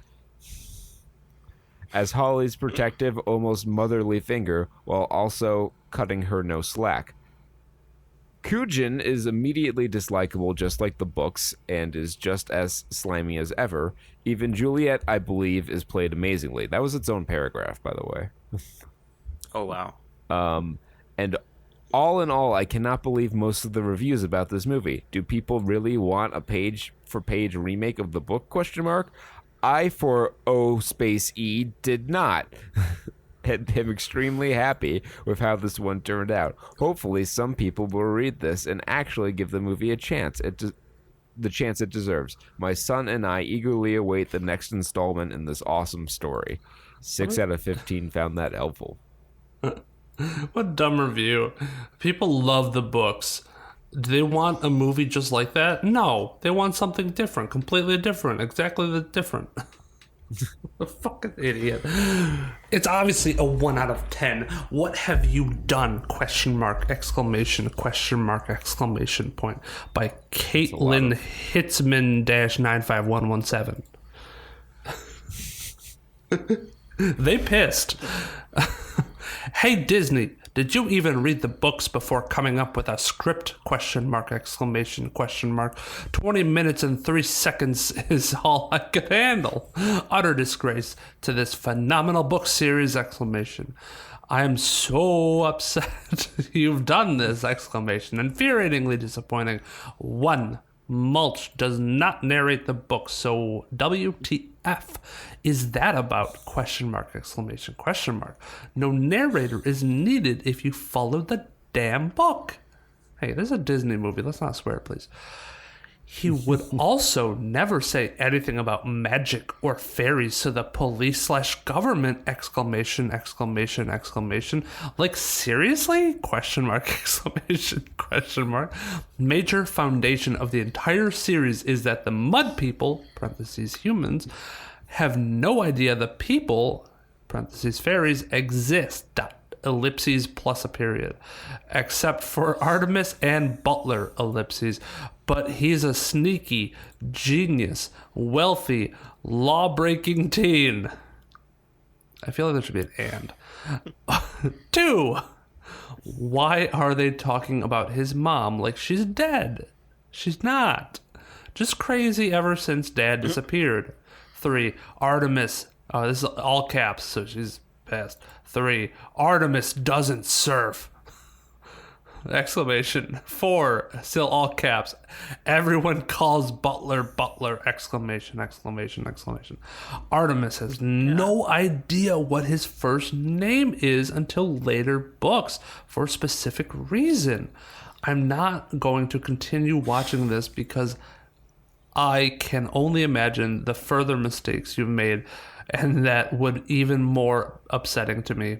As Holly's protective, almost motherly finger, while also cutting her no slack. Kujin is immediately dislikable, just like the books, and is just as slimy as ever. Even Juliet, I believe, is played amazingly. That was its own paragraph, by the way. Oh, wow. And All in all, I cannot believe most of the reviews about this movie. Do people really want a page-for-page remake of the book, question mark? I, for O space E, did not. And am extremely happy with how this one turned out. Hopefully, some people will read this and actually give the movie a chance. The chance it deserves. My son and I eagerly await the next installment in this awesome story. 6 out of 15 found that helpful. What dumb review. People love the books. Do they want a movie just like that? No. They want something different. Completely different. Exactly the different. A fucking idiot. It's obviously a 1 out of 10. What have you done? Question mark, exclamation point. By Caitlin Hitzman-95117. They pissed. Hey Disney, did you even read the books before coming up with a script? Question mark, exclamation mark. 20 minutes and 3 seconds is all I could handle. Utter disgrace to this phenomenal book series, exclamation. I am so upset you've done this, exclamation. Infuriatingly disappointing. 1. Mulch does not narrate the book, so WTF is that about? Question mark, exclamation mark. No narrator is needed if you follow the damn book. Hey, this is a Disney movie. Let's not swear, please. He would also never say anything about magic or fairies to the police/government, exclamation. Like, seriously? Question mark, exclamation mark. Major foundation of the entire series is that the mud people, parentheses humans, have no idea the people, parentheses fairies, exist, ellipses plus a period, except for Artemis and Butler, ellipses. But he's a sneaky, genius, wealthy, law-breaking teen. I feel like there should be an and. 2. Why are they talking about his mom like she's dead? She's not. Just crazy ever since Dad disappeared. 3. Artemis. Oh, this is all caps, so she's passed. 3. Artemis doesn't surf. Exclamation. 4. Still all caps. Everyone calls Butler, exclamation. Artemis has no idea what his first name is until later books for a specific reason. I'm not going to continue watching this because I can only imagine the further mistakes you've made, and that would even more upsetting to me.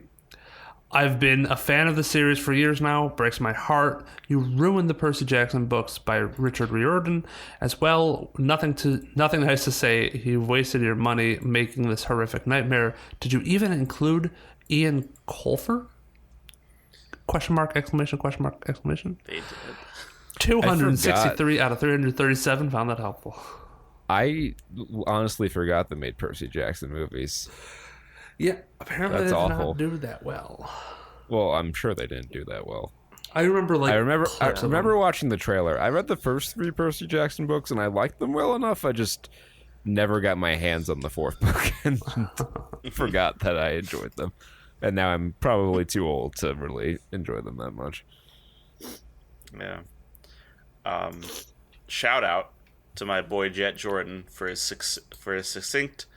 I've been a fan of the series for years now. Breaks my heart. You ruined the Percy Jackson books by Richard Riordan as well. Nothing nice to say. You wasted your money making this horrific nightmare. Did you even include Ian Colfer? Question mark, exclamation. They did. 263 out of 337 found that helpful. I honestly forgot they made Percy Jackson movies. Yeah, apparently That's they did awful. not do that well. Well, I'm sure they didn't do that well. I remember watching the trailer. I read the first 3 Percy Jackson books and I liked them well enough. I just never got my hands on the 4th book and forgot that I enjoyed them. And now I'm probably too old to really enjoy them that much. Yeah. Shout out to my boy Jet Jordan for his succinct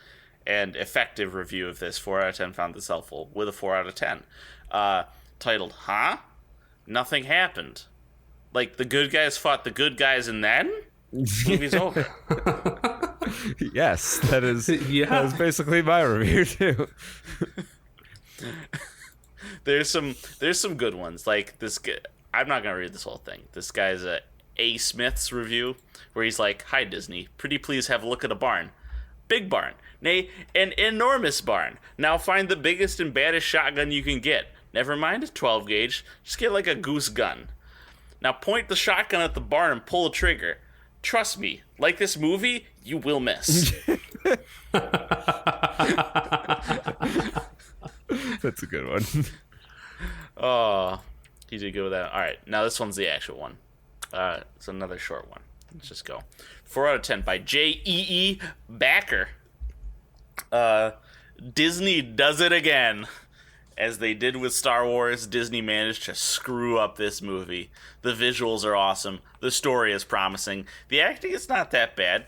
and effective review of this. 4 out of 10 found this helpful with a 4 out of 10. Titled, Huh? Nothing happened. Like, the good guys fought the good guys and then? Movie's over. Yes, that is basically my review too. There's some good ones. Like this guy, I'm not gonna read this whole thing. This guy's A. Smith's review, where he's like, "Hi Disney, pretty please have a look at a barn. Big barn. Nay, an enormous barn. Now find the biggest and baddest shotgun you can get. Never mind a 12 gauge. Just get like a goose gun. Now point the shotgun at the barn and pull the trigger. Trust me, like this movie, you will miss." That's a good one. Oh, he did good with that. All right, now this one's the actual one. It's another short one. Let's just go. 4 out of 10 by J.E.E. Backer. Disney does it again. as they did with Star Wars, Disney managed to screw up this movie. The visuals are awesome. The story is promising. The acting is not that bad,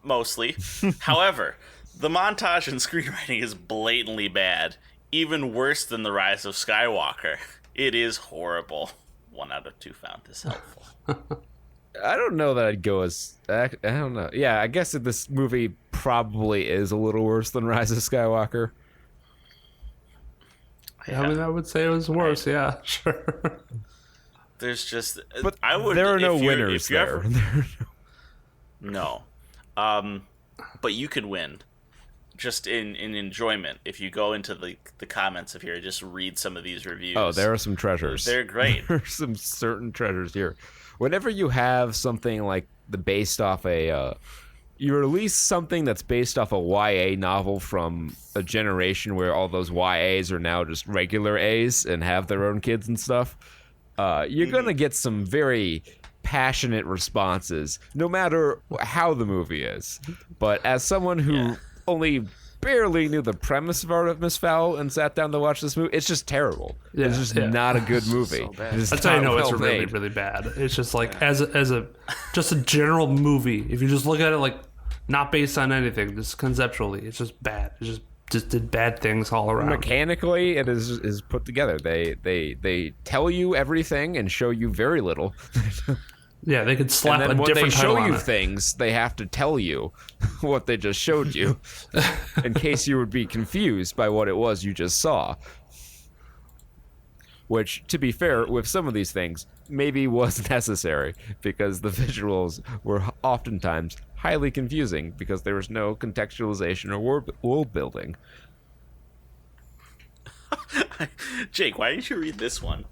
mostly. However, the montage and screenwriting is blatantly bad, even worse than The Rise of Skywalker. It is horrible. 1 out of 2 found this helpful. I don't know that I'd go as... I don't know. Yeah, I guess that this movie probably is a little worse than Rise of Skywalker. Yeah. I mean, I would say it was worse. Yeah, sure. There's just... But there are no winners there. No. But you could win. Just in enjoyment, if you go into the comments of here, just read some of these reviews. Oh, there are some treasures. They're great. There are some certain treasures here. Whenever you have something like based off you release something that's based off a YA novel from a generation where all those YAs are now just regular A's and have their own kids and stuff, you're going to get some very passionate responses, no matter how the movie is. But as someone who only barely knew the premise of Artemis Fowl and sat down to watch this movie, it's just terrible. Yeah, it's just not a good movie. So bad. That's how you know it's really, really bad. It's just like as a just a general movie. If you just look at it like not based on anything, just conceptually, it's just bad. It just did bad things all around. Mechanically, it is put together. They tell you everything and show you very little. Yeah, they could slap and then a when different they show title you on it. things, they have to tell you what they just showed you, in case you would be confused by what it was you just saw. Which, to be fair, with some of these things, maybe was necessary, because the visuals were oftentimes highly confusing, because there was no contextualization or world building. Jake, why didn't you read this one?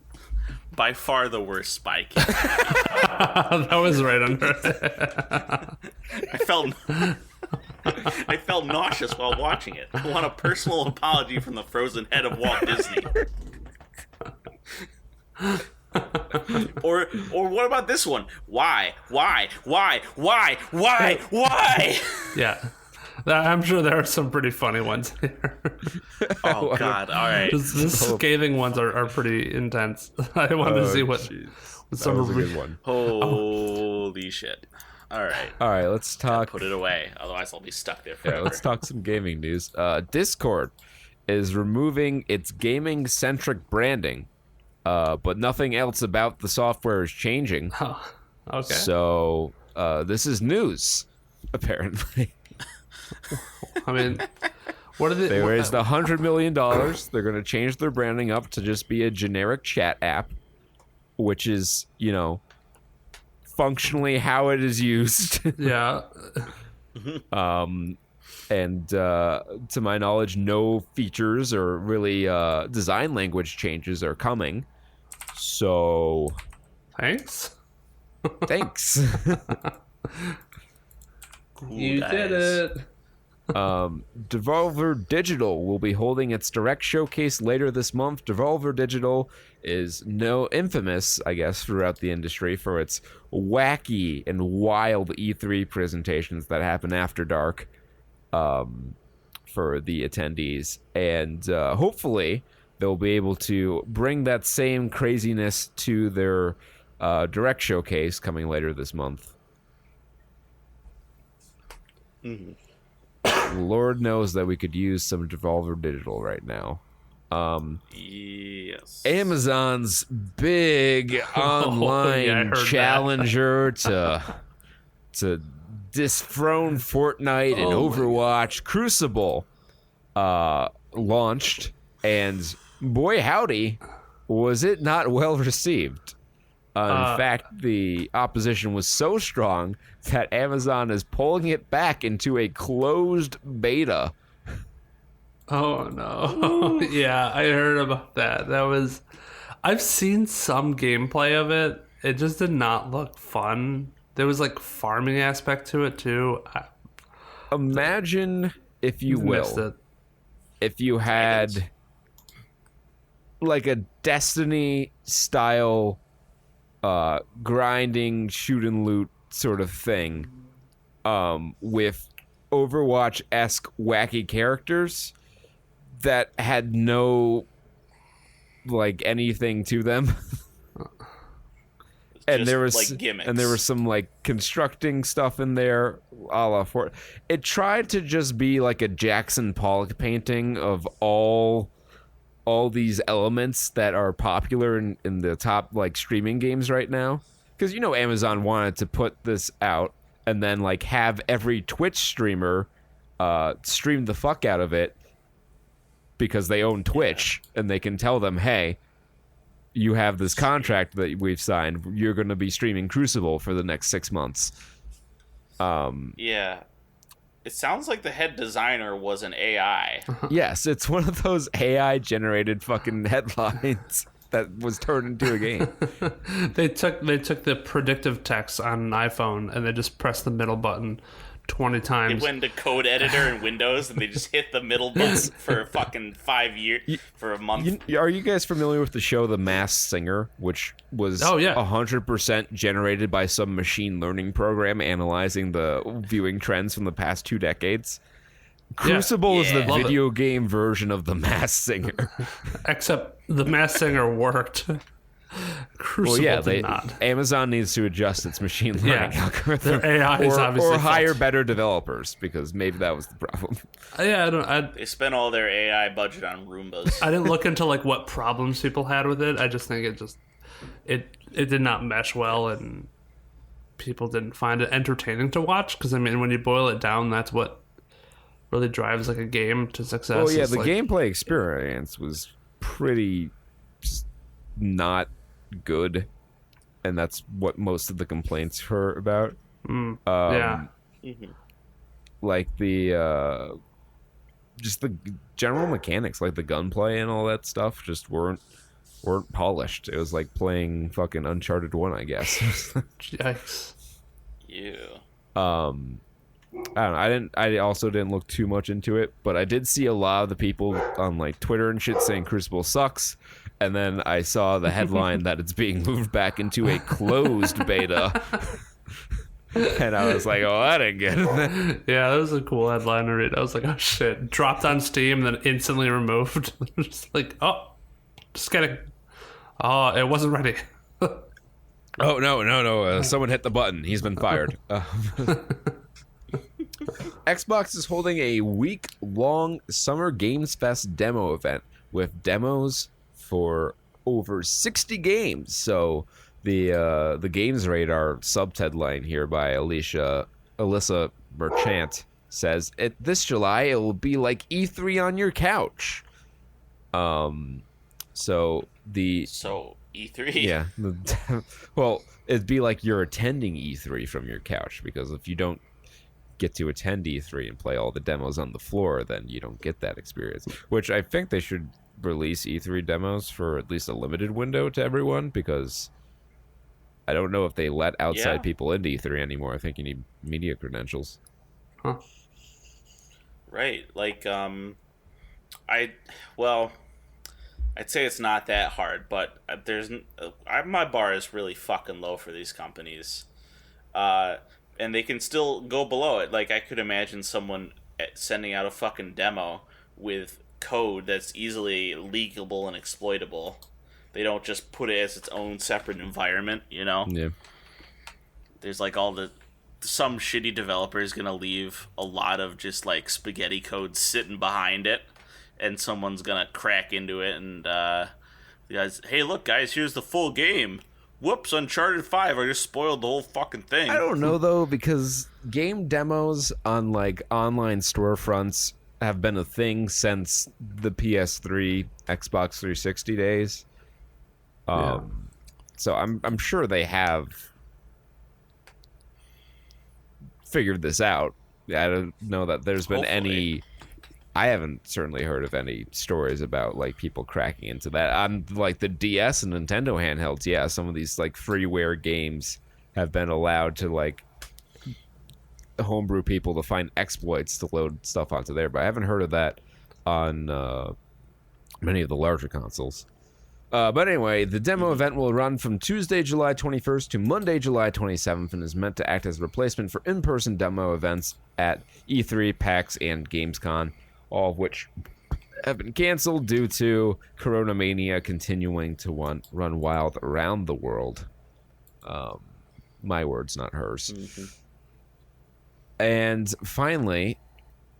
By far the worst Spy Kids. That was right under it. I felt nauseous while watching it. I want a personal apology from the frozen head of Walt Disney. Or what about this one? Why? Yeah. I'm sure there are some pretty funny ones here. Oh, God. All right. The scathing ones are pretty intense. I wanted to see what some that was a good one. Holy shit. All right, let's talk. Put it away. Otherwise, I'll be stuck there forever. Yeah, let's talk some gaming news. Discord is removing its gaming-centric branding, but nothing else about the software is changing. Oh, okay. So this is news, apparently. I mean, what are they raised $100 million. They're going to change their branding up to just be a generic chat app, which is, functionally how it is used. Yeah. And to my knowledge, no features or really design language changes are coming. So, thanks. Cool, you guys. did it. Devolver Digital will be holding its direct showcase later this month. Devolver Digital is infamous, I guess, throughout the industry for its wacky and wild E3 presentations that happen after dark for the attendees. And hopefully they'll be able to bring that same craziness to their direct showcase coming later this month. Mm-hmm. Lord knows that we could use some Devolver Digital right now. Yes. Amazon's big online challenger to dethrone Fortnite and Overwatch, Crucible, launched, and boy howdy, was it not well received. In fact, the opposition was so strong that Amazon is pulling it back into a closed beta. Oh, no. Yeah, I heard about that. I've seen some gameplay of it. It just did not look fun. There was like farming aspect to it too. Imagine, if you will, if you had like a Destiny style grinding shoot and loot sort of thing with Overwatch-esque wacky characters that had no like anything to them. And there was like gimmicks. And there was some like constructing stuff in there, a la for it tried to just be like a Jackson Pollock painting of all these elements that are popular in the top like streaming games right now. Because Amazon wanted to put this out and then like have every Twitch streamer stream the fuck out of it because they own Twitch and they can tell them, hey, you have this contract that we've signed. You're going to be streaming Crucible for the next 6 months. Yeah. It sounds like the head designer was an AI. Yes, it's one of those AI-generated fucking headlines that was turned into a game. They took the predictive text on an iPhone and they just pressed the middle button 20 times. They went to code editor in Windows and they just hit the middle button for fucking 5 years, for a month. Are you guys familiar with the show The Masked Singer, which was 100% generated by some machine learning program analyzing the viewing trends from the past 2 decades? Crucible is the video game version of The Masked Singer. Except The Masked Singer worked. Crucible did not. Amazon needs to adjust its machine learning algorithm. Their AI is obviously or hire better developers, because maybe that was the problem. They spent all their AI budget on Roombas. I didn't look into like what problems people had with it. I just think it did not mesh well, and people didn't find it entertaining to watch. Because I mean, when you boil it down, that's what really drives like a game to success. Well, yeah, the gameplay experience was pretty just not good, and that's what most of the complaints were about. Like the just the general mechanics, like the gunplay and all that stuff, just weren't polished. It was like playing fucking Uncharted 1, I guess. Yikes. Yeah. I don't know. I also didn't look too much into it, but I did see a lot of the people on like Twitter and shit saying Crucible sucks. And then I saw the headline that it's being moved back into a closed beta. And I was like, oh, that ain't good. Yeah, that was a cool headline to read. I was like, oh shit. Dropped on Steam, then instantly removed. Just like, oh, just kidding. Oh, it wasn't ready. Oh, no. Someone hit the button. He's been fired. Xbox is holding a week-long Summer Games Fest demo event with demos for over 60 games. So the Games Radar subheadline here by Alyssa Merchant says, this July it will be like E3 on your couch. So E3. Yeah. Well, it'd be like you're attending E3 from your couch, because if you don't get to attend E3 and play all the demos on the floor, then you don't get that experience. Which I think they should release E3 demos for at least a limited window to everyone, because I don't know if they let outside people into E3 anymore. I think you need media credentials. Huh. Right. Like, I'd say it's not that hard, but my bar is really fucking low for these companies. And they can still go below it. Like, I could imagine someone sending out a fucking demo with code that's easily leakable and exploitable. They don't just put it as its own separate environment, Yeah. There's like some shitty developer is gonna leave a lot of just like spaghetti code sitting behind it, and someone's gonna crack into it and hey, look guys, here's the full game. Whoops, Uncharted 5, I just spoiled the whole fucking thing. I don't know, though, because game demos on, like, online storefronts have been a thing since the PS3, Xbox 360 days. So I'm sure they have figured this out. I don't know that there's been any... I haven't certainly heard of any stories about like people cracking into that. On like the DS and Nintendo handhelds, yeah, some of these like freeware games have been allowed to like homebrew people to find exploits to load stuff onto there, but I haven't heard of that on many of the larger consoles. But anyway, the demo event will run from Tuesday, July 21st to Monday, July 27th, and is meant to act as a replacement for in-person demo events at E3, PAX, and Gamescom, all of which have been canceled due to Corona Mania continuing to run wild around the world. My words, not hers. Mm-hmm. And finally,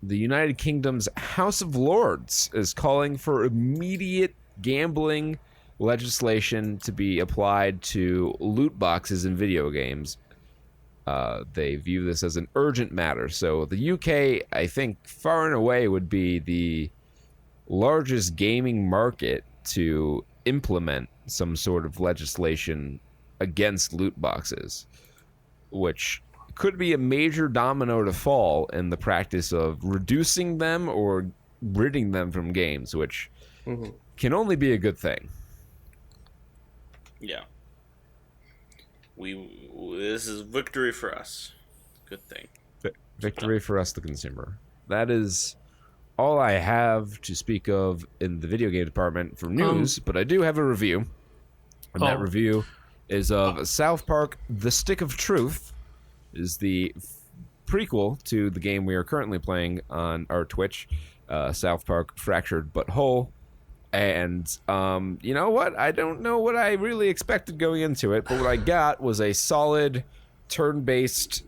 the United Kingdom's House of Lords is calling for immediate gambling legislation to be applied to loot boxes in video games. They view this as an urgent matter. So the UK, I think, far and away would be the largest gaming market to implement some sort of legislation against loot boxes, which could be a major domino to fall in the practice of reducing them or ridding them from games, which can only be a good thing. Yeah. This is victory for us. Good thing. Victory for us, the consumer. That is all I have to speak of in the video game department for news, but I do have a review. And that review is of South Park: The Stick of Truth. It is the prequel to the game we are currently playing on our Twitch, South Park: Fractured But Whole. And you know what? I don't know what I really expected going into it, but what I got was a solid turn-based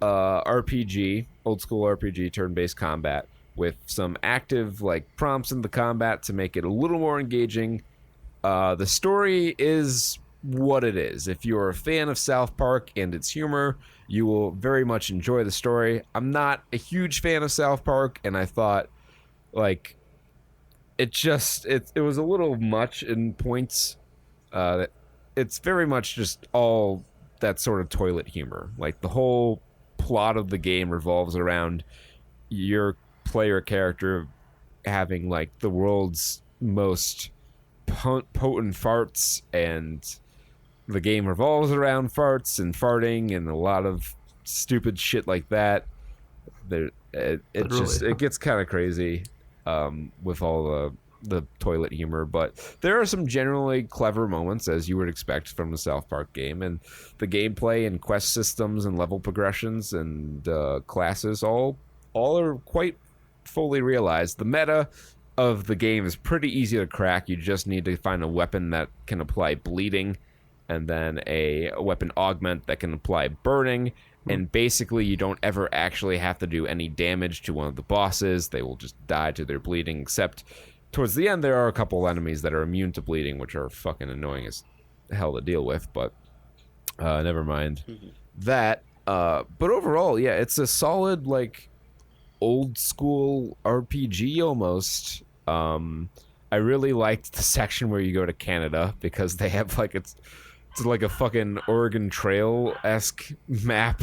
RPG, old school RPG, turn-based combat with some active prompts in the combat to make it a little more engaging. The story is what it is. If you're a fan of South Park and its humor, you will very much enjoy the story. I'm not a huge fan of South Park, and I thought it was a little much in points. It's very much just all that sort of toilet humor. Like, the whole plot of the game revolves around your player character having the world's most potent farts, and the game revolves around farts and farting and a lot of stupid shit like that. It gets kind of crazy with all the toilet humor, but there are some generally clever moments, as you would expect from a South Park game, and the gameplay and quest systems and level progressions and classes all are quite fully realized. The meta of the game is pretty easy to crack. You just need to find a weapon that can apply bleeding, and then a weapon augment that can apply burning, and basically you don't ever actually have to do any damage to one of the bosses. They will just die to their bleeding, except towards the end there are a couple enemies that are immune to bleeding, which are fucking annoying as hell to deal with, but never mind that. But overall, yeah, it's a solid old school RPG almost. I really liked the section where you go to Canada, because they have it's like a fucking Oregon Trail-esque map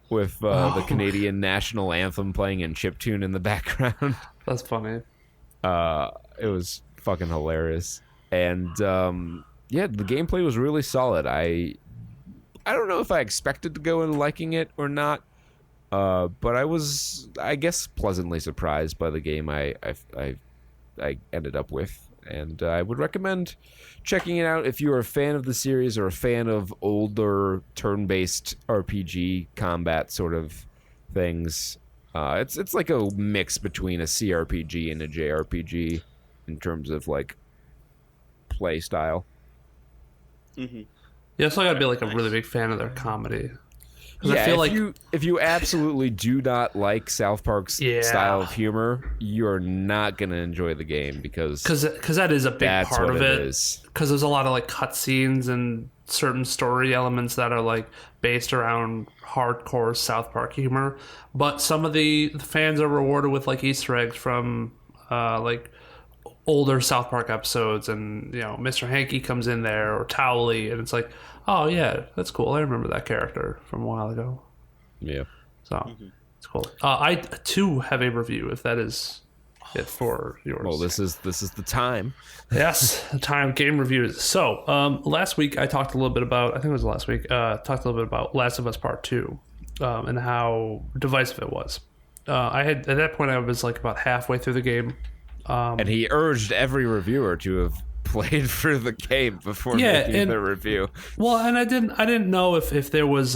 with the Canadian national anthem playing in chiptune in the background. That's funny. It was fucking hilarious. And yeah, the gameplay was really solid. I don't know if I expected to go in liking it or not, but I was, I guess, pleasantly surprised by the game I ended up with. And I would recommend checking it out if you're a fan of the series or a fan of older turn-based RPG combat sort of things. It's like a mix between a CRPG and a JRPG in terms of play style. Yeah, so I gotta be a really big fan of their comedy. Yeah, I feel if you absolutely do not like South Park's style of humor, you're not gonna enjoy the game because that is a big part of it. Because there's a lot of cutscenes and certain story elements that are based around hardcore South Park humor, but some of the fans are rewarded with Easter eggs from older South Park episodes, and Mr. Hanky comes in there, or Towley, and it's oh yeah, that's cool. I remember that character from a while ago. Yeah. So it's cool. I too have a review, if that is it for yours. Well, this is the time. Yes, time game reviews. So last week I talked a little bit about, I think it was last week, talked a little bit about Last of Us Part 2 and how divisive it was. At that point I was about halfway through the game. And he urged every reviewer to have played through the game before making the review. Well, and I didn't know if there was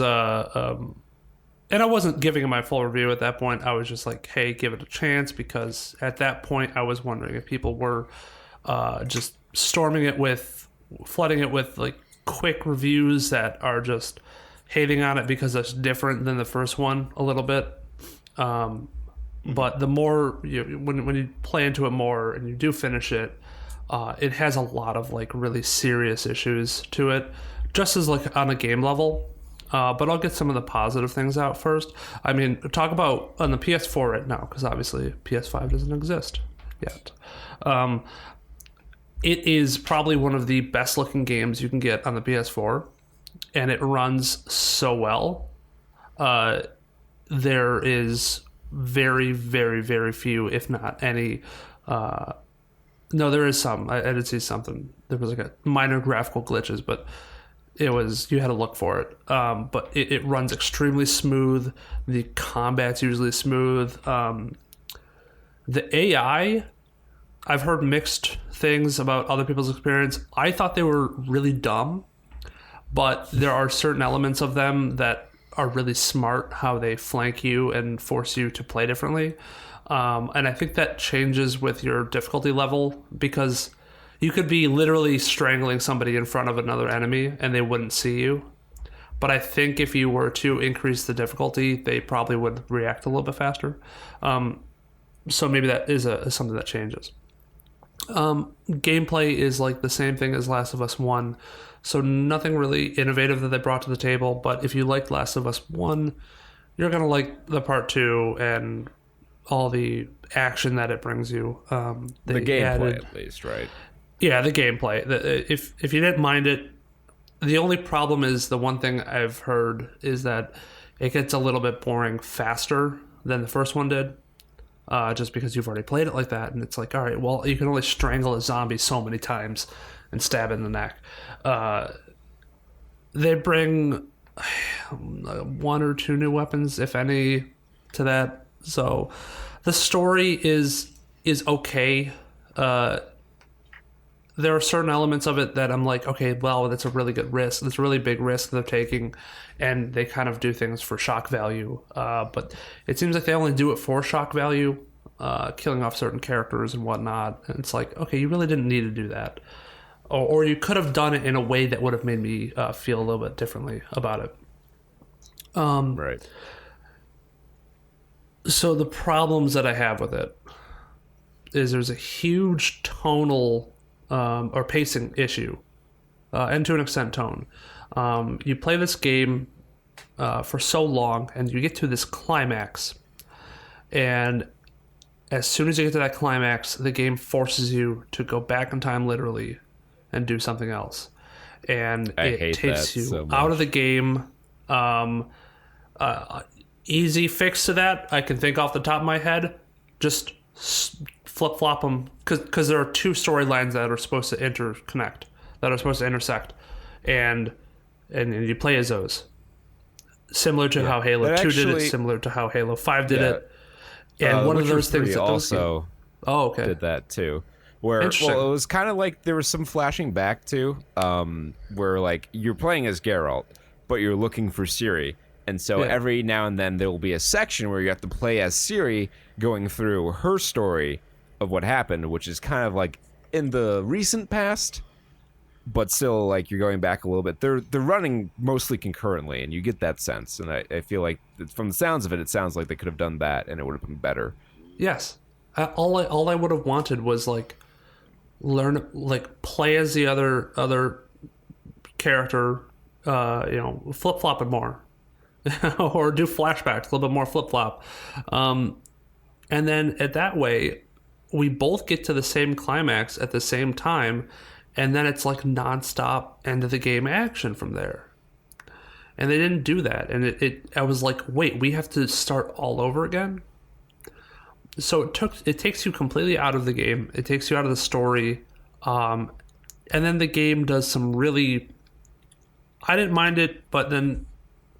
And I wasn't giving it my full review at that point. I was just like, hey, give it a chance, because at that point I was wondering if people were just flooding it with like quick reviews that are just hating on it because it's different than the first one a little bit. But the more when you play into it more and you do finish it, it has a lot of like really serious issues to it, just as like on a game level. But I'll get some of the positive things out first. I mean, talk about on the PS4 right now, because obviously PS5 doesn't exist yet. It is probably one of the best looking games you can get on the PS4, and it runs so well. There is very, very, very few, if not any. No, there is some. I did see something. There was like a minor graphical glitches, but you had to look for it. But it runs extremely smooth. The combat's usually smooth. The AI, I've heard mixed things about other people's experience. I thought they were really dumb, but there are certain elements of them that are really smart, how they flank you and force you to play differently. And I think that changes with your difficulty level, because you could be literally strangling somebody in front of another enemy and they wouldn't see you. But I think if you were to increase the difficulty, they probably would react a little bit faster. So maybe that is something that changes. Gameplay is like the same thing as Last of Us 1. So nothing really innovative that they brought to the table. But if you liked Last of Us 1, you're going to like the part 2 and all the action that it brings you. The gameplay, at least, right? Yeah, the gameplay. If you didn't mind it, the only problem is, the one thing I've heard is that it gets a little bit boring faster than the first one did. Just because you've already played it like that, and it's like, all right, well, you can only strangle a zombie so many times and stab it in the neck. They bring 1 or 2 new weapons, if any, to that. So the story is okay. There are certain elements of it that I'm like, okay, well, that's a really good risk. That's a really big risk they're taking, and they kind of do things for shock value. But it seems like they only do it for shock value, killing off certain characters and whatnot. And it's like, okay, you really didn't need to do that. Or you could have done it in a way that would have made me feel a little bit differently about it. Right. So the problems that I have with it is there's a huge tonal or pacing issue, and to an extent tone. You play this game for so long, and you get to this climax, and as soon as you get to that climax, the game forces you to go back in time literally and do something else, and it takes you so out of the game. Easy fix to that, I can think off the top of my head, just flip-flop them, because there are 2 storylines that are supposed to interconnect, that are supposed to intersect, and you play as those. Similar to how Halo 2 did it, similar to how Halo 5 did it. And one of those things that also did that too. Where, well, it was kind of like there was some flashing back too, where like you're playing as Geralt, but you're looking for Ciri. And so every now and then there will be a section where you have to play as Ciri, going through her story of what happened, which is kind of like in the recent past, but still like you're going back a little bit. They're running mostly concurrently, and you get that sense. And I feel like from the sounds of it, it sounds like they could have done that, and it would have been better. Yes, all I would have wanted was like play as the other character, flip flop it more. Or do flashbacks, a little bit more flip-flop. And then at that way, we both get to the same climax at the same time, and then it's like non-stop end of the game action from there. And they didn't do that. And I was like, wait, we have to start all over again? So it takes you completely out of the game. It takes you out of the story. And then the game does some really... I didn't mind it, but then...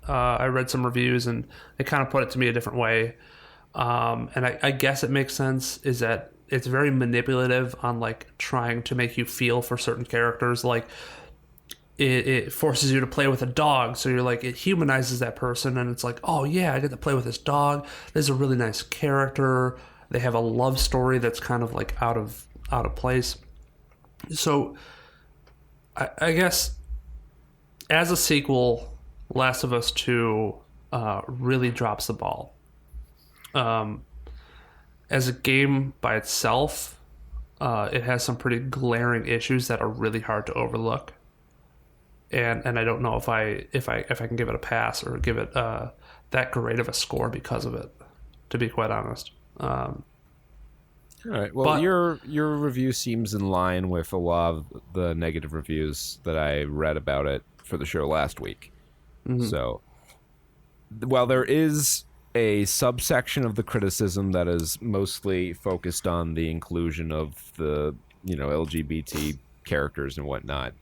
I read some reviews and they kind of put it to me a different way. And I guess it makes sense, is that it's very manipulative on like trying to make you feel for certain characters. Like it forces you to play with a dog, so you're like, it humanizes that person, and it's like, oh yeah, I get to play with this dog. This is a really nice character. They have a love story that's kind of like out of place. So I guess as a sequel, Last of Us 2 really drops the ball. As a game by itself, it has some pretty glaring issues that are really hard to overlook. And I don't know if I can give it a pass or give it that great of a score because of it, to be quite honest. All right. Well, but your review seems in line with a lot of the negative reviews that I read about it for the show last week. Mm-hmm. So, while there is a subsection of the criticism that is mostly focused on the inclusion of the LGBT characters and whatnot,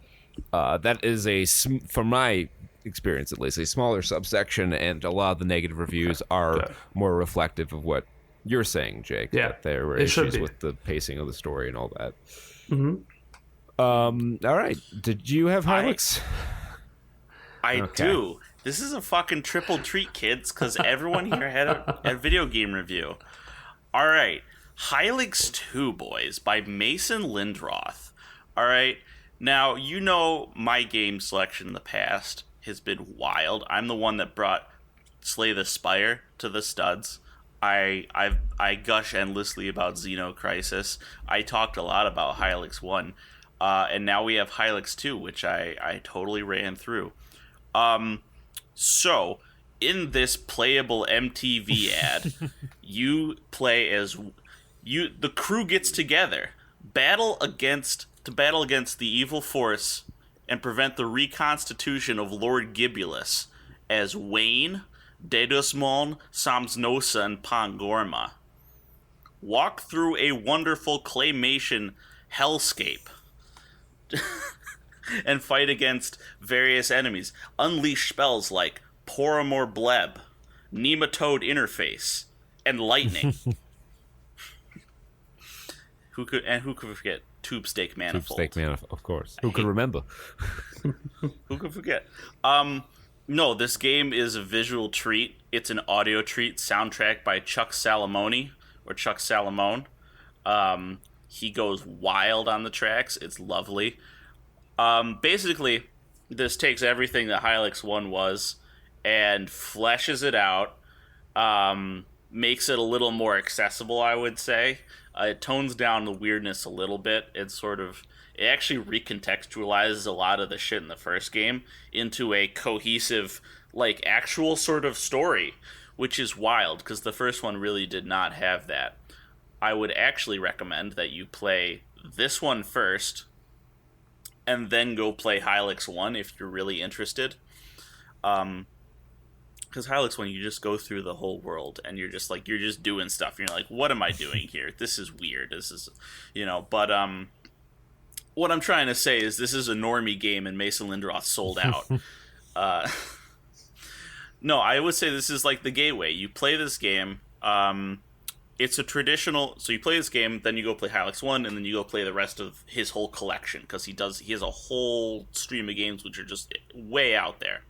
that is from my experience at least, a smaller subsection, and a lot of the negative reviews are more reflective of what you're saying, Jake. Yeah, that there were issues with the pacing of the story and all that. Mm-hmm. All right. Did you have Hylix? I do. This is a fucking triple treat, kids, because everyone here had a video game review. All right. Hylix 2, boys, by Mason Lindroth. All right. Now, my game selection in the past has been wild. I'm the one that brought Slay the Spire to the studs. I gush endlessly about Xenocrisis. I talked a lot about Hylix 1. And now we have Hylix 2, which I totally ran through. So, in this playable MTV ad, you play as the crew gets together, battle against the evil force, and prevent the reconstitution of Lord Gibulus as Wayne, Dedosmon, Samsnosa, and Pangorma. Walk through a wonderful claymation hellscape and fight against various enemies. Unleash spells like Poramor Bleb, Nematode Interface, and Lightning. Who could forget Tube Steak Manifold? Tube Steak Manifold, of course. Who could remember? Who could forget? No, this game is a visual treat. It's an audio treat. Soundtrack by Chuck Salamone, or Chuck Salamone. He goes wild on the tracks. It's lovely. Basically, this takes everything that Hylix 1 was and fleshes it out, makes it a little more accessible, I would say. It tones down the weirdness a little bit. It actually recontextualizes a lot of the shit in the first game into a cohesive, actual sort of story, which is wild, because the first one really did not have that. I would actually recommend that you play this one first, and then go play Hylix 1 if you're really interested. Because Hylix 1, you just go through the whole world, and you're just doing stuff. You're like, what am I doing here? This is weird. This is, but what I'm trying to say is this is a normie game, and Mason Lindroth sold out. No, I would say this is like the gateway. You play this game. It's a traditional. So you play this game, then you go play Hylix 1, and then you go play the rest of his whole collection, because he has a whole stream of games which are just way out there.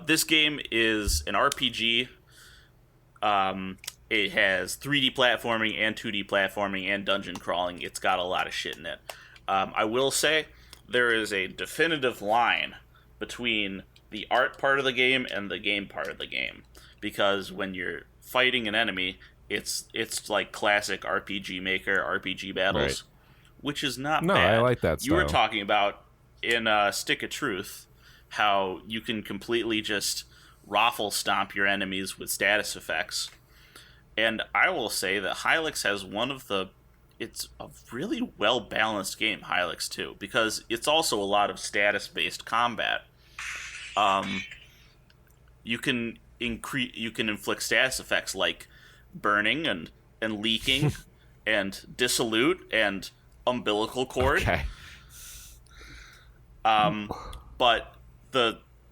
This game is an RPG. It has 3D platforming and 2D platforming and dungeon crawling. It's got a lot of shit in it. I will say there is a definitive line between the art part of the game and the game part of the game, because when you're fighting an enemy, it's like classic RPG Maker RPG battles, right, which is not bad. I like that style. You were talking about in Stick of Truth how you can completely just raffle stomp your enemies with status effects. And I will say that Hylix has it's a really well-balanced game, Hylix 2, because it's also a lot of status-based combat. You can inflict status effects like burning and leaking and dissolute and umbilical cord. Okay. But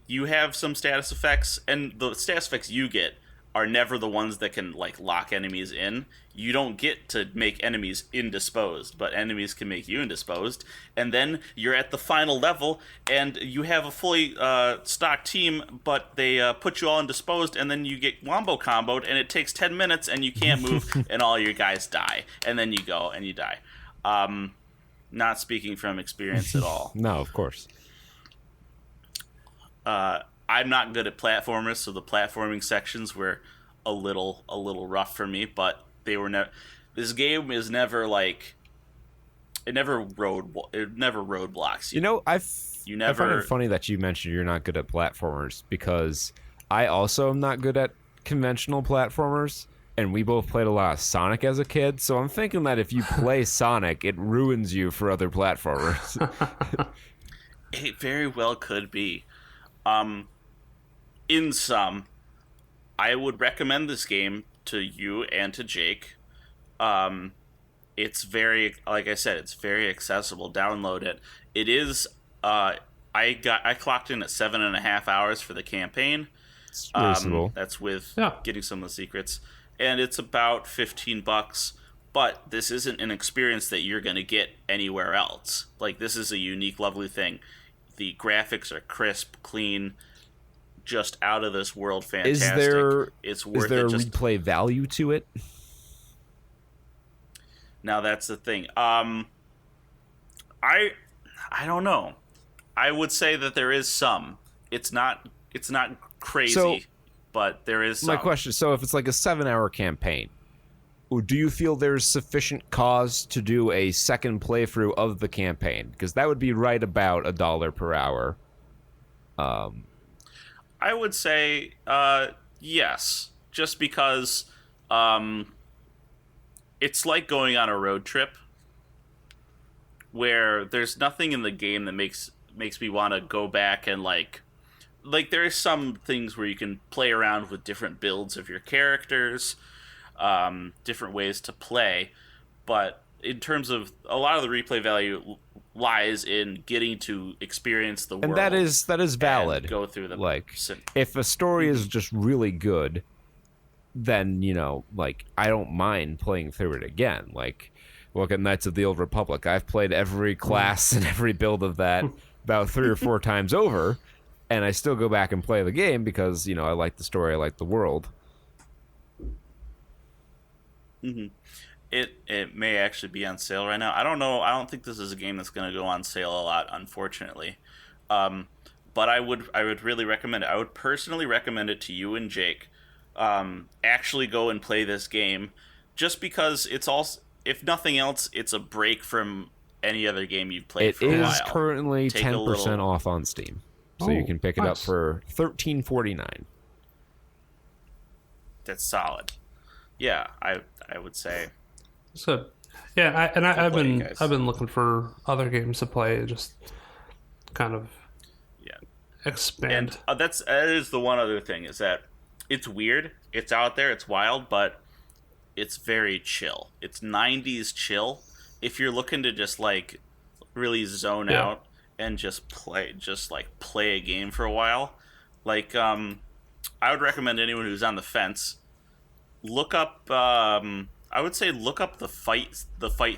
you have some status effects, and the status effects you get are never the ones that can like lock enemies in. You don't get to make enemies indisposed, but enemies can make you indisposed. And then you're at the final level, and you have a fully stocked team, but they put you all indisposed, and then you get wombo comboed, and it takes 10 minutes, and you can't move, and all your guys die. And then you go, and you die. Not speaking from experience at all. No, of course. I'm not good at platformers, so the platforming sections were a little rough for me, but they were never. This game is never like it never roadblocks you. You know, I find it funny that you mentioned you're not good at platformers, because I also am not good at conventional platformers, and we both played a lot of Sonic as a kid, so I'm thinking that if you play Sonic, it ruins you for other platformers. It very well could be. In sum, I would recommend this game to you and to Jake. It's very, like I said, it's very accessible. Download it. It is. I clocked in at 7.5 hours for the campaign. It's reasonable. That's with getting some of the secrets, and it's about $15. But this isn't an experience that you're going to get anywhere else. Like, this is a unique, lovely thing. The graphics are crisp, clean, just out of this world fantastic. It's worth it. Is there replay value to it? Now that's the thing. I don't know. I would say that there is some. It's not crazy, but there is some. My question, so if it's like a 7-hour campaign, do you feel there's sufficient cause to do a second playthrough of the campaign? Because that would be right about $1 per hour. I would say yes, just because it's like going on a road trip where there's nothing in the game that makes me want to go back and like there are some things where you can play around with different builds of your characters, different ways to play, but in terms of a lot of the replay value lies in getting to experience the world, and that is valid. Go through the if a story is just really good, then I don't mind playing through it again. Like, look at Knights of the Old Republic. I've played every class and every build of that about 3 or 4 times over, and I still go back and play the game because I like the story, I like the world. Mm-hmm. It may actually be on sale right now. I don't know. I don't think this is a game that's going to go on sale a lot, unfortunately. But I would really recommend it. I would personally recommend it to you and Jake. Actually go and play this game, just because it's also, if nothing else, it's a break from any other game you've played for a while. It is currently 10% off on Steam, so you can pick it up for $13.49. That's solid. Yeah, I would say. So, yeah, I've been looking for other games to play, just kind of expand. And that is the one other thing, is that it's weird, it's out there, it's wild, but it's very chill. It's 90s chill. If you're looking to just like really zone out and just play a game for a while, like I would recommend anyone who's on the fence look up. I would say look up the fight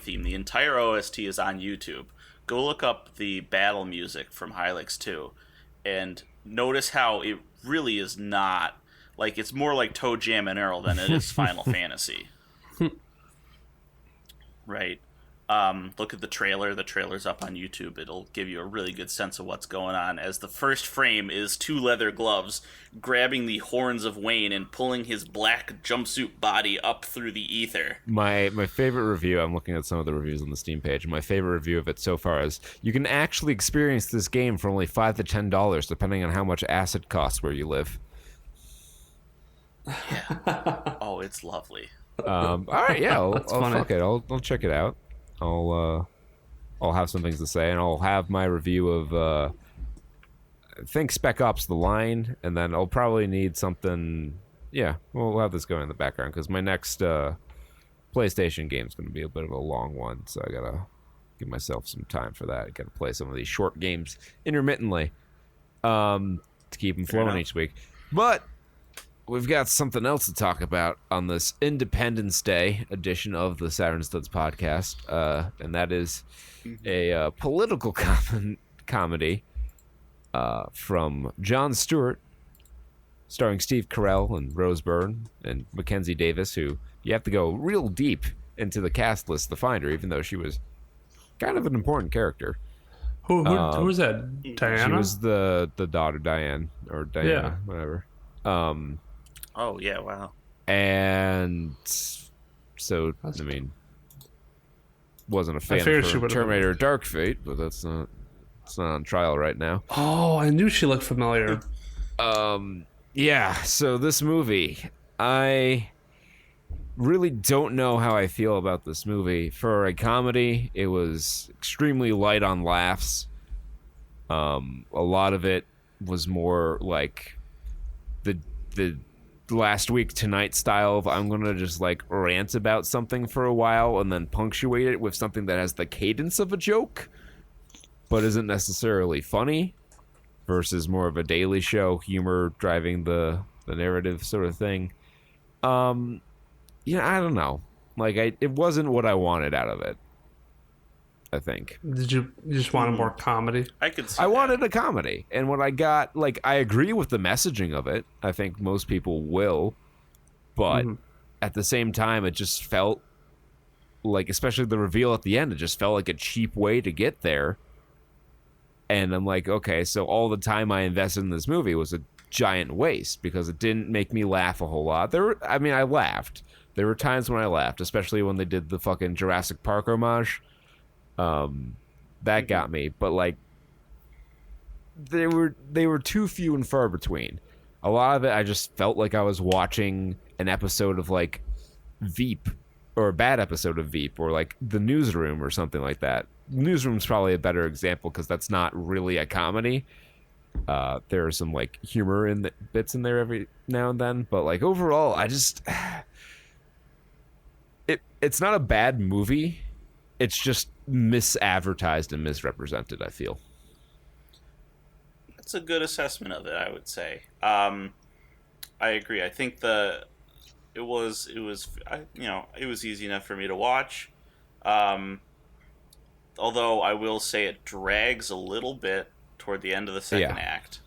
theme. The entire OST is on YouTube. Go look up the battle music from Hylics 2, and notice how it really is not like, it's more like Toe Jam and Earl than it is Final Fantasy. Right. Look at the trailer. The trailer's up on YouTube. It'll give you a really good sense of what's going on, as the first frame is 2 leather gloves grabbing the horns of Wayne and pulling his black jumpsuit body up through the ether. My favorite review, I'm looking at some of the reviews on the Steam page, and my favorite review of it so far is, you can actually experience this game for only $5 to $10, depending on how much acid costs where you live. Yeah. Oh, it's lovely. All right, yeah, I'll check it out. I'll have some things to say, and I'll have my review of I think Spec Ops: The Line, and then I'll probably need something. Yeah, we'll have this going in the background, because my next PlayStation game is going to be a bit of a long one, so I gotta give myself some time for that. I gotta play some of these short games intermittently to keep them flowing each week. But we've got something else to talk about on this Independence Day edition of the Saturn Studs podcast, and that is a political comedy from Jon Stewart, starring Steve Carell and Rose Byrne and Mackenzie Davis, who you have to go real deep into the cast list to find her, even though she was kind of an important character. Who was that? Diana? She was the daughter, Diane, or Diana, whatever. Oh, yeah, wow. And so, I mean, wasn't a fan of her Terminator Dark Fate, but it's not on trial right now. Oh, I knew she looked familiar. Yeah, so this movie, I really don't know how I feel about this movie. For a comedy, it was extremely light on laughs. A lot of it was more like the last week tonight style of I'm gonna just like rant about something for a while and then punctuate it with something that has the cadence of a joke but isn't necessarily funny, versus more of a Daily Show humor driving the narrative sort of thing. Yeah, I don't know. Like, it wasn't what I wanted out of it, I think. Did you just want a more comedy? I wanted a comedy. And what I got, like, I agree with the messaging of it. I think most people will. But at the same time, it just felt like, especially the reveal at the end, it just felt like a cheap way to get there. And I'm like, okay, so all the time I invested in this movie was a giant waste because it didn't make me laugh a whole lot. I laughed. There were times when I laughed, especially when they did the fucking Jurassic Park homage. That got me, but like they were too few and far between. A lot of it, I just felt like I was watching an episode of like Veep, or a bad episode of Veep, or like The Newsroom or something like that. Newsroom's probably a better example because that's not really a comedy. There are some like humor in the bits in there every now and then, but like overall, I just it's not a bad movie. It's just misadvertised and misrepresented, I feel. That's a good assessment of it, I would say. I agree. I think it was easy enough for me to watch. Although I will say it drags a little bit toward the end of the second act.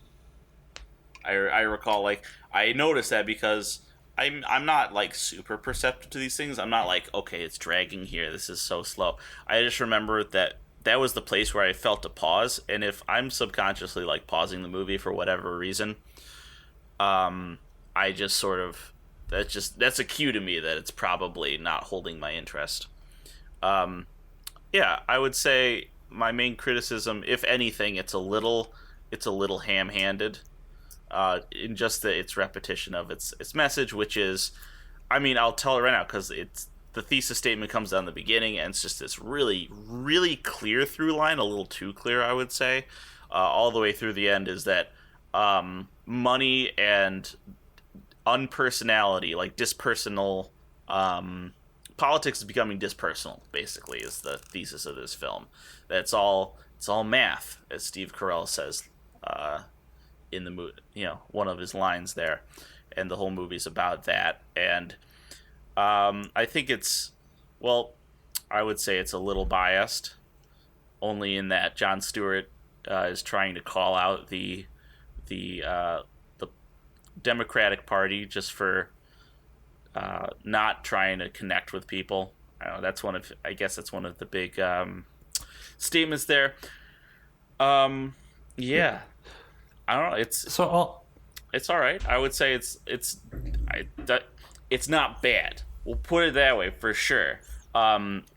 I recall, like, I noticed that because I'm not like super perceptive to these things. I'm not like, okay, it's dragging here, this is so slow. I just remember that was the place where I felt a pause, and if I'm subconsciously like pausing the movie for whatever reason, I just sort of that's a cue to me that it's probably not holding my interest. Yeah, I would say my main criticism, if anything, it's a little ham-handed. In just its repetition of its message, which is, I mean, I'll tell it right now because the thesis statement comes down the beginning, and it's just this really, really clear through line, a little too clear, I would say, all the way through the end, is that money and unpersonality, like dispersonal, politics is becoming dispersonal, basically, is the thesis of this film. That it's all math, as Steve Carell says, in the movie, one of his lines there, and the whole movie's about that. And I think I would say it's a little biased, only in that Jon Stewart is trying to call out the Democratic Party just for not trying to connect with people. I guess that's one of the big statements there. Yeah. I don't know. It's all right. I would say it's not bad. We'll put it that way for sure.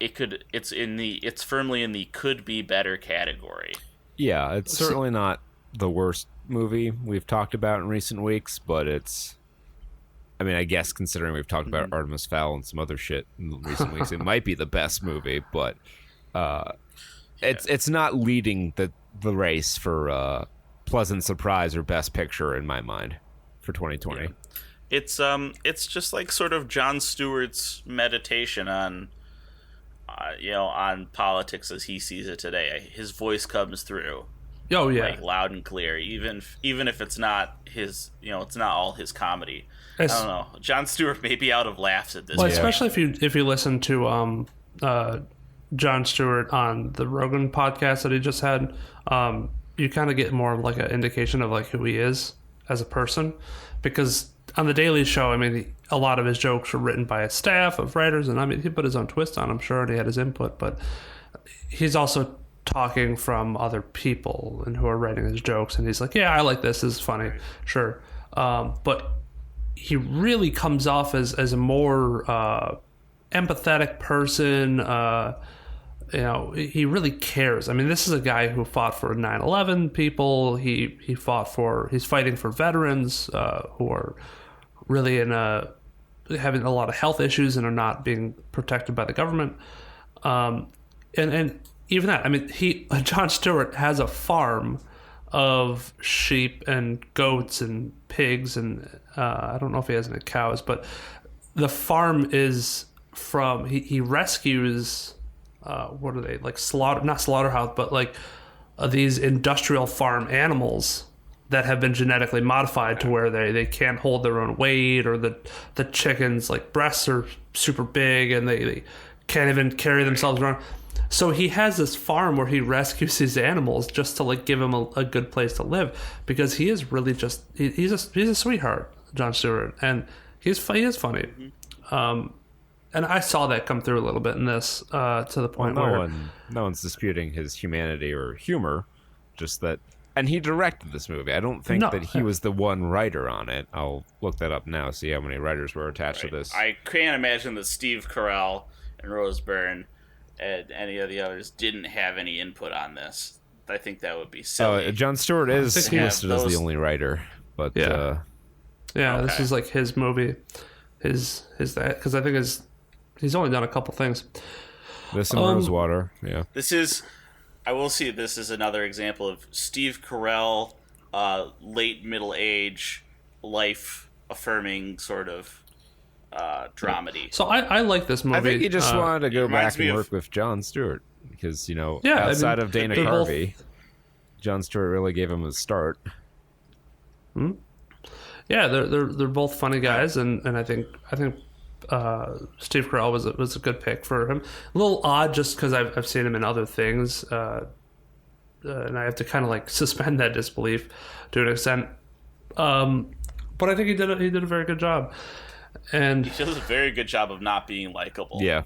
It's firmly in the could be better category. Yeah, it's certainly not the worst movie we've talked about in recent weeks, but I guess considering we've talked about Artemis Fowl and some other shit in recent weeks, it might be the best movie, but it's not leading the race for pleasant surprise or best picture in my mind for 2020. Yeah. It's just like sort of Jon Stewart's meditation on on politics as he sees it today. His voice comes through Oh yeah, like loud and clear. Even if it's not his, it's not all his comedy. I don't know. Jon Stewart may be out of laughs at this point. Especially if you listen to Jon Stewart on the Rogan podcast that he just had, you kind of get more of like an indication of like who he is as a person, because on the Daily Show, I mean, a lot of his jokes were written by a staff of writers, and I mean, he put his own twist on them, sure, and he had his input, but he's also talking from other people and who are writing his jokes, and he's like, yeah, I like this is funny, sure, but he really comes off as a more empathetic person. He really cares. I mean, this is a guy who fought for 9/11 people. He's fighting for veterans who are really having a lot of health issues and are not being protected by the government. And even that, I mean, Jon Stewart has a farm of sheep and goats and pigs, and I don't know if he has any cows, but the farm is from he rescues what are they, like not slaughterhouse, but like these industrial farm animals that have been genetically modified to where they can't hold their own weight, or the chickens like breasts are super big and they can't even carry themselves around. So he has this farm where he rescues these animals just to like give him a good place to live, because he is really just he's a sweetheart, Jon Stewart, and he is funny. And I saw that come through a little bit in this to the point where no one's disputing his humanity or humor, just that. And he directed this movie. I don't think that he was the one writer on it. I'll look that up now, see how many writers were attached to this. I can't imagine that Steve Carell and Rose Byrne and any of the others didn't have any input on this. I think that would be silly. Jon Stewart is listed as the only writer, but yeah, this is like his movie, his that, because I think he's only done a couple things. This and Rosewater, yeah. I will see this is another example of Steve Carell, late middle age, life affirming sort of dramedy. So I like this movie. I think he just wanted to go back and work with Jon Stewart, because outside of Dana Carvey, Jon Stewart really gave him a start. Yeah, they're both funny guys, and I think Steve Carell was a good pick for him. A little odd just because I've seen him in other things, and I have to kind of like suspend that disbelief to an extent. But I think he did a very good job. And he does a very good job of not being likable. Yeah.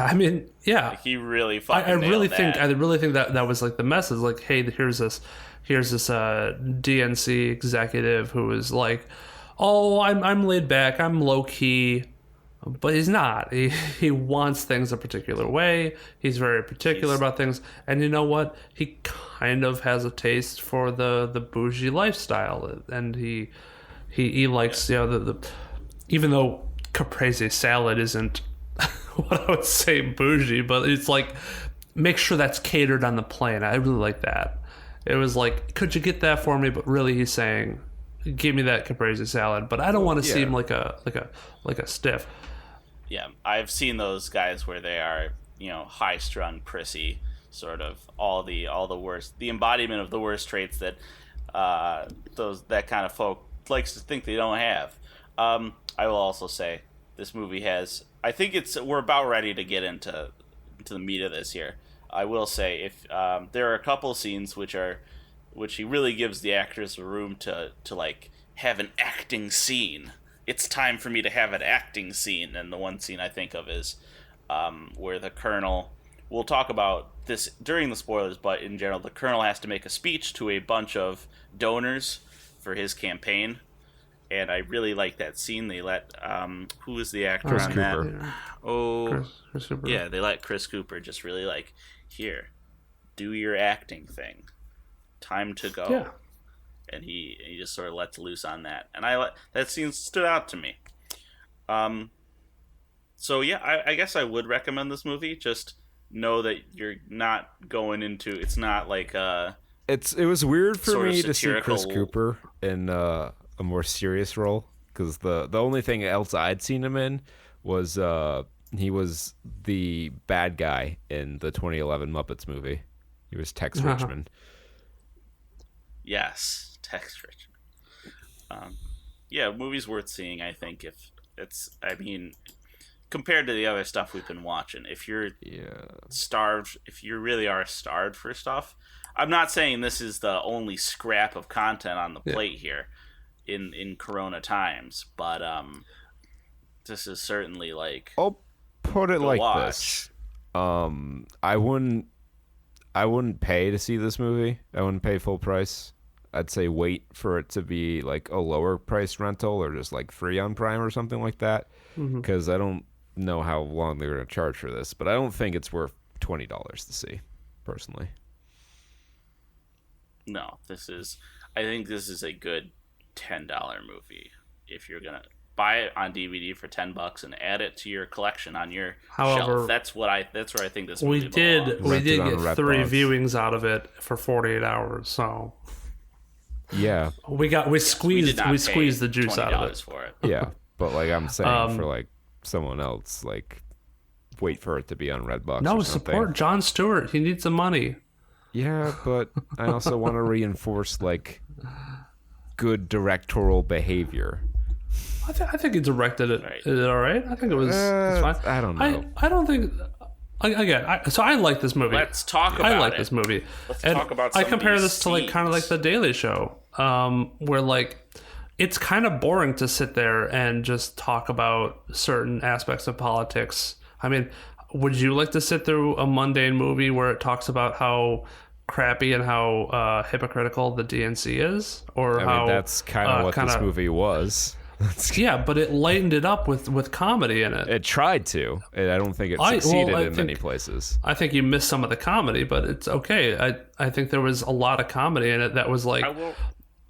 I mean, yeah. Like, he really fucking I really think that was like the message. Like, hey, here's this DNC executive who is like, oh, I'm laid back, I'm low key, but he's not. He wants things a particular way. He's very particular about things, and you know what? He kind of has a taste for the bougie lifestyle, and he likes the even though caprese salad isn't what I would say bougie, but it's like, make sure that's catered on the plane. I really like that. It was like, could you get that for me? But really, he's saying, give me that caprese salad. But I don't want to seem like a stiff. Yeah, I've seen those guys where they are, high-strung, prissy, sort of all the worst, the embodiment of the worst traits that that kind of folk likes to think they don't have. I will also say this movie has. I think we're about ready to get into the meat of this here. I will say if there are a couple scenes which he really gives the actors room to like have an acting scene. It's time for me to have an acting scene, and the one scene I think of is where the Colonel. We'll talk about this during the spoilers, but in general, the Colonel has to make a speech to a bunch of donors for his campaign. And I really like that scene. They let who is the actor on Cooper. that? Oh, Chris Cooper. Yeah, they let Chris Cooper just really like, here, do your acting thing. Time to go. Yeah. And he just sort of lets loose on that, and that scene stood out to me. So yeah, I guess I would recommend this movie. Just know that you're not going into. It's not like it was weird for me to see satirical... Chris Cooper in a more serious role, because the only thing else I'd seen him in was he was the bad guy in the 2011 Muppets movie. He was Tex Richmond. Yes, text rich. Yeah, movie's worth seeing. I think if it's, I mean, compared to the other stuff we've been watching, if you're starved, if you really are starved for stuff, I'm not saying this is the only scrap of content on the plate here in Corona times, but this is certainly like. I'll put it like watch. this. I wouldn't pay to see this movie. I wouldn't pay full price. I'd say wait for it to be like a lower price rental or just like free on Prime or something like that. Because I don't know how long they're going to charge for this, but I don't think it's worth $20 to see, personally. No, I think this is a good $10 movie. If you're going to buy it on DVD for $10 and add it to your collection on your shelf, that's where I think this movie belongs. We did get Redbox. 3 viewings out of it for 48 hours, so yeah, we squeezed the juice out of it. For it. Yeah, but like I'm saying, for like someone else, like wait for it to be on Redbox. No, or something. support Jon Stewart. He needs the money. Yeah, but I also want to reinforce like good directorial behavior. I think he directed it. Right. Is it all right? I think it was. It's fine. I don't know. I don't think. So I like this movie. Let's talk about it. I like this movie. Let's talk about. I compare this to like kind of like The Daily Show, where like it's kind of boring to sit there and just talk about certain aspects of politics. I mean, would you like to sit through a mundane movie where it talks about how crappy and how hypocritical the DNC is, or I mean, that's kind of what this movie was. Yeah, but it lightened it up with comedy in it. It tried to. I don't think it succeeded in many places. I think you missed some of the comedy, but it's okay. I think there was a lot of comedy in it that was like,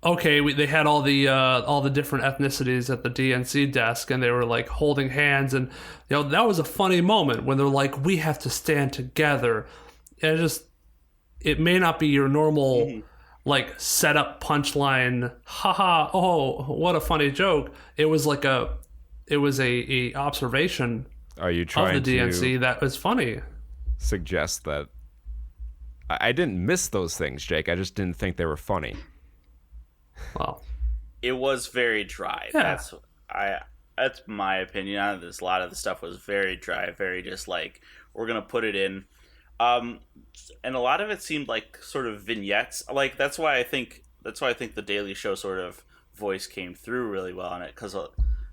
okay, they had all the different ethnicities at the DNC desk, and they were like holding hands, and that was a funny moment when they're like, we have to stand together. And it may not be your normal like set up punchline, haha, oh, what a funny joke. It was like a observation Are you trying of the DNC to that was funny. Suggest that I didn't miss those things, Jake. I just didn't think they were funny. Well, it was very dry. Yeah. That's my opinion on this. A lot of the stuff was very dry, very just like, we're gonna put it in. And a lot of it seemed like sort of vignettes. Like that's why I think the Daily Show sort of voice came through really well on it,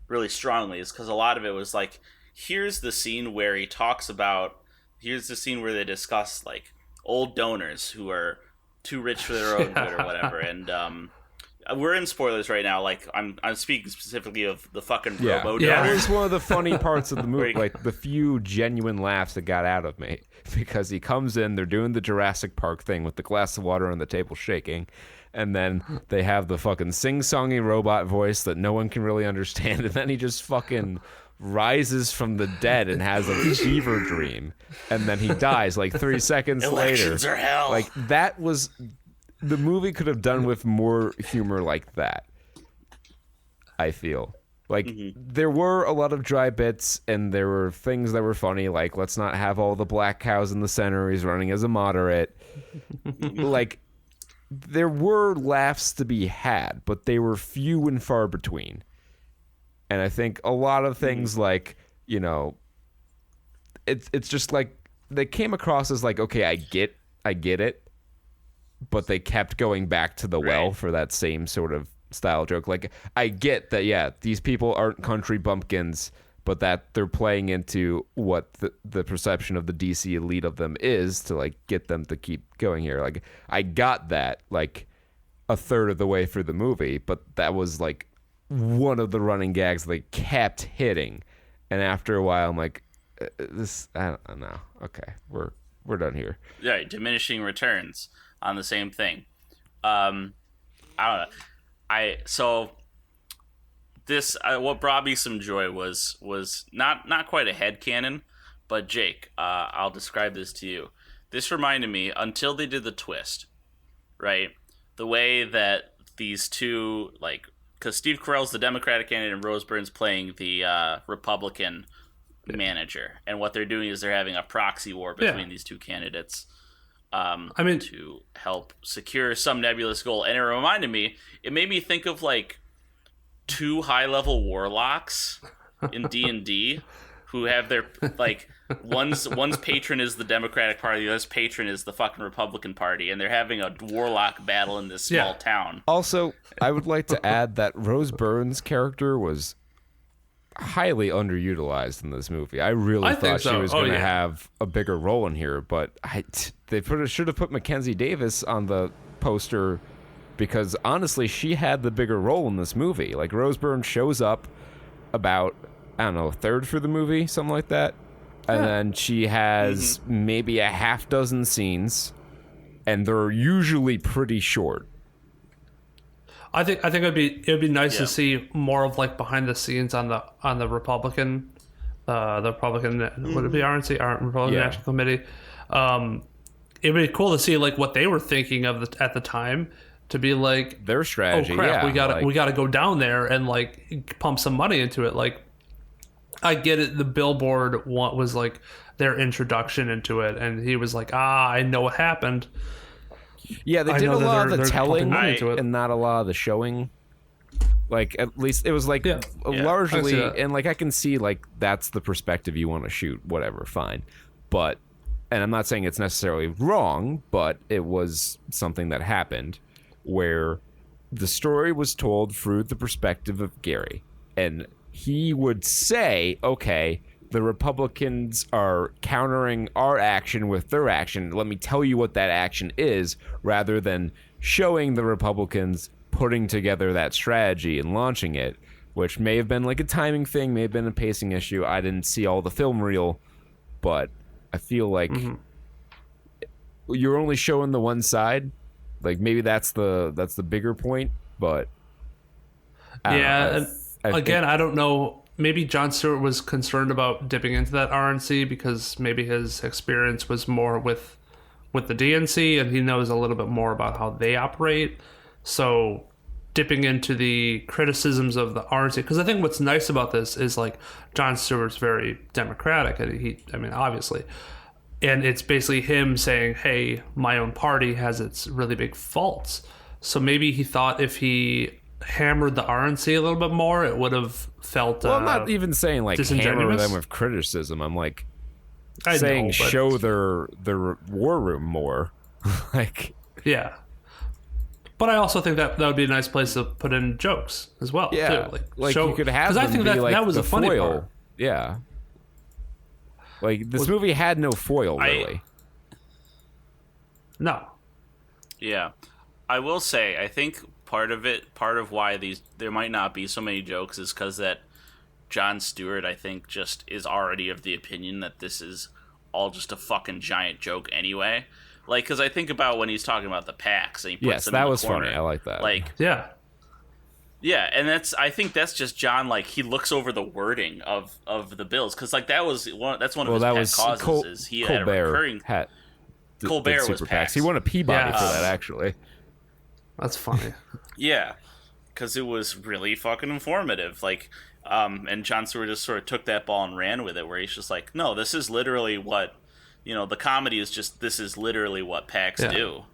really strongly, is because a lot of it was like, here's the scene where they discuss like old donors who are too rich for their own good or whatever, and we're in spoilers right now. Like I'm speaking specifically of the fucking robo donors. That was one of the funny parts of the movie. Like the few genuine laughs that got out of me, because he comes in, they're doing the Jurassic Park thing with the glass of water on the table shaking, and then they have the fucking sing-songy robot voice that no one can really understand, and then he just fucking rises from the dead and has a fever dream, and then he dies like 3 seconds Elections later. Are hell. Like that was. The movie could have done with more humor like that, I feel. Like, there were a lot of dry bits, and there were things that were funny, like, let's not have all the black cows in the center, he's running as a moderate. Like, there were laughs to be had, but they were few and far between. And I think a lot of things, like, it's just like, they came across as like, okay, I get it. But they kept going back to the well for that same sort of style joke. Like, I get that, yeah, these people aren't country bumpkins, but that they're playing into what the perception of the DC elite of them is to, like, get them to keep going here. Like, I got that, like, a third of the way through the movie, but that was, like, one of the running gags they kept hitting. And after a while, I'm like, I don't know. Okay, we're done here. Yeah, diminishing returns on the same thing. I don't know. What brought me some joy was not quite a headcanon, but Jake, I'll describe this to you. This reminded me, until they did the twist, right? The way that these two, like, because Steve Carell's the Democratic candidate and Rose Byrne's playing the Republican manager, and what they're doing is they're having a proxy war between these two candidates. to help secure some nebulous goal. And it made me think of like 2 high-level warlocks in D&D who have their like one's patron is the Democratic Party, the other's patron is the fucking Republican Party, and they're having a warlock battle in this small town. Also, I would like to add that Rose Byrne's character was highly underutilized in this movie. I really thought she was going to have a bigger role in here, but they should have put Mackenzie Davis on the poster, because honestly, she had the bigger role in this movie. Like, Rose Byrne shows up about, I don't know, a third through the movie, something like that. And then she has maybe a half dozen scenes, and they're usually pretty short. I think it'd be nice to see more of like behind the scenes on the Republican, would it be RNC, Republican National Committee? It'd be cool to see like what they were thinking of at the time, to be like their strategy. Oh crap, yeah, we gotta go down there and like pump some money into it. Like, I get it. The billboard was like their introduction into it, and he was like, I know what happened. Yeah, they did a lot of the telling and not a lot of the showing. Like, at least it was like largely, and like I can see like that's the perspective you want to shoot, whatever, fine. But, and I'm not saying it's necessarily wrong, but it was something that happened where the story was told through the perspective of Gary. And he would say, okay, the Republicans are countering our action with their action. Let me tell you what that action is, rather than showing the Republicans putting together that strategy and launching it, which may have been like a timing thing, may have been a pacing issue. I didn't see all the film reel, but I feel like you're only showing the one side. Like, maybe that's the bigger point, but I don't know. Maybe Jon Stewart was concerned about dipping into that RNC because maybe his experience was more with the DNC, and he knows a little bit more about how they operate. So dipping into the criticisms of the RNC, because I think what's nice about this is like Jon Stewart's very democratic, and obviously, and it's basically him saying, hey, my own party has its really big faults. So maybe he thought if he hammered the RNC a little bit more, it would have felt I'm not even saying like hammer them with criticism. I'm like saying show their war room more. Like, yeah, but I also think that would be a nice place to put in jokes as well. Yeah, too. like you could have them, I think that was a funny part. Yeah, like this movie had no foil really. No. Yeah, I will say I think part of why there might not be so many jokes is because that Jon Stewart, I think, just is already of the opinion that this is all just a fucking giant joke anyway. Like, because I think about when he's talking about the packs and he puts them in the corner. Yes, that was funny. I like that. Like, yeah, and I think that's just John. Like, he looks over the wording of the bills, because like that's one of his pet causes. Is he had a recurring hat. Colbert was PACs. He won a Peabody for that, actually. That's funny. Yeah, because it was really fucking informative. Like, and Jon Stewart just sort of took that ball and ran with it, where he's just like, no, this is literally what, the comedy is just, this is literally what PACs do.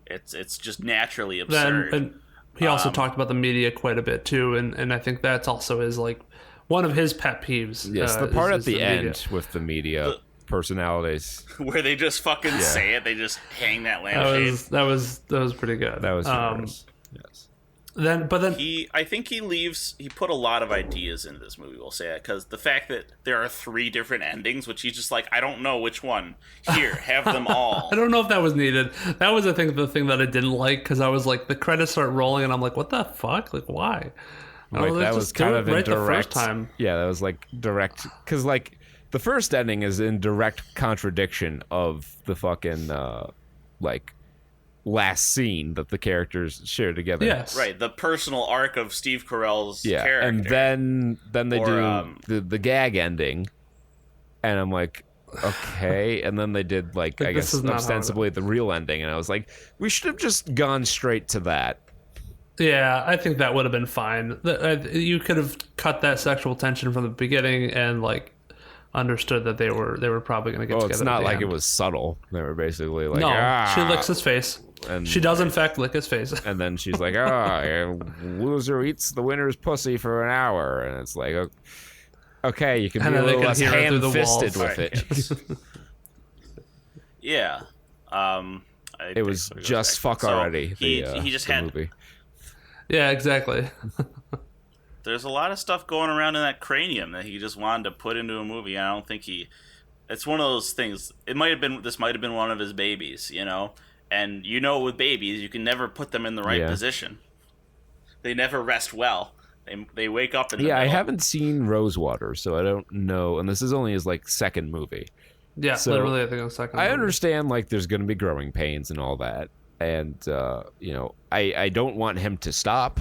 It's just naturally absurd. And he also talked about the media quite a bit too, and I think that's also his like one of his pet peeves. Yes, the part at the end with the media personalities where they just fucking say it, they just hang that lampshade. That was pretty good. That was humorous. Yes. Then I think he put a lot of ideas into this movie, we'll say that, because the fact that there are 3 different endings, which he's just like, I don't know which one. Here, have them all. I don't know if that was needed. That was the thing that I didn't like, because I was like, the credits start rolling and I'm like, what the fuck? Like, why? Like, that was kind of indirect. The first time. Yeah, that was like direct, because like the first ending is in direct contradiction of the fucking like last scene that the characters share together. Yes, right. The personal arc of Steve Carell's character, and then they do the gag ending, and I'm like, okay. And then they did like I guess ostensibly the real ending, and I was like, we should have just gone straight to that. Yeah, I think that would have been fine. You could have cut that sexual tension from the beginning and like understood that they were probably going to get Well, together. it's not at the like end. it was subtle. They were basically like, No, she licks his face. And she does in fact lick his face. And then she's like, loser eats the winner's pussy for an hour. And it's like, okay, you can be a little less hand-fisted with it. Yeah. It was just fuck already. He just had movie. Yeah, exactly. There's a lot of stuff going around in that cranium that he just wanted to put into a movie. And I don't think it's one of those things. This might have been one of his babies, you know? And with babies, you can never put them in the right position. They never rest well. They wake up in the middle. I haven't seen Rosewater, so I don't know. And this is only his second movie. Yeah, so literally, I think it was second. I understand there's going to be growing pains and all that, and I don't want him to stop,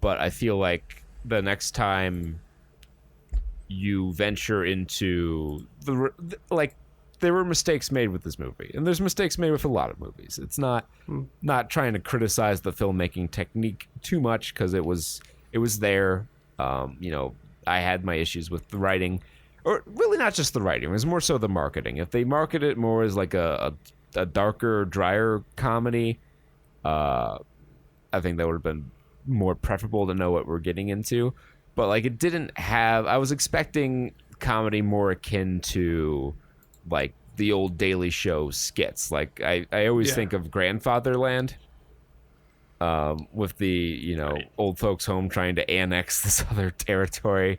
but I feel like the next time you venture into there were mistakes made with this movie, and there's mistakes made with a lot of movies. It's not trying to criticize the filmmaking technique too much because it was there. I had my issues with the writing. Or really not just the writing, it was more so the marketing. If they market it more as like a darker, drier comedy, I think that would have been more preferable to know what we're getting into. But it didn't have... I was expecting comedy more akin to the old Daily Show skits. I always think of Grandfatherland, with the, old folks home trying to annex this other territory.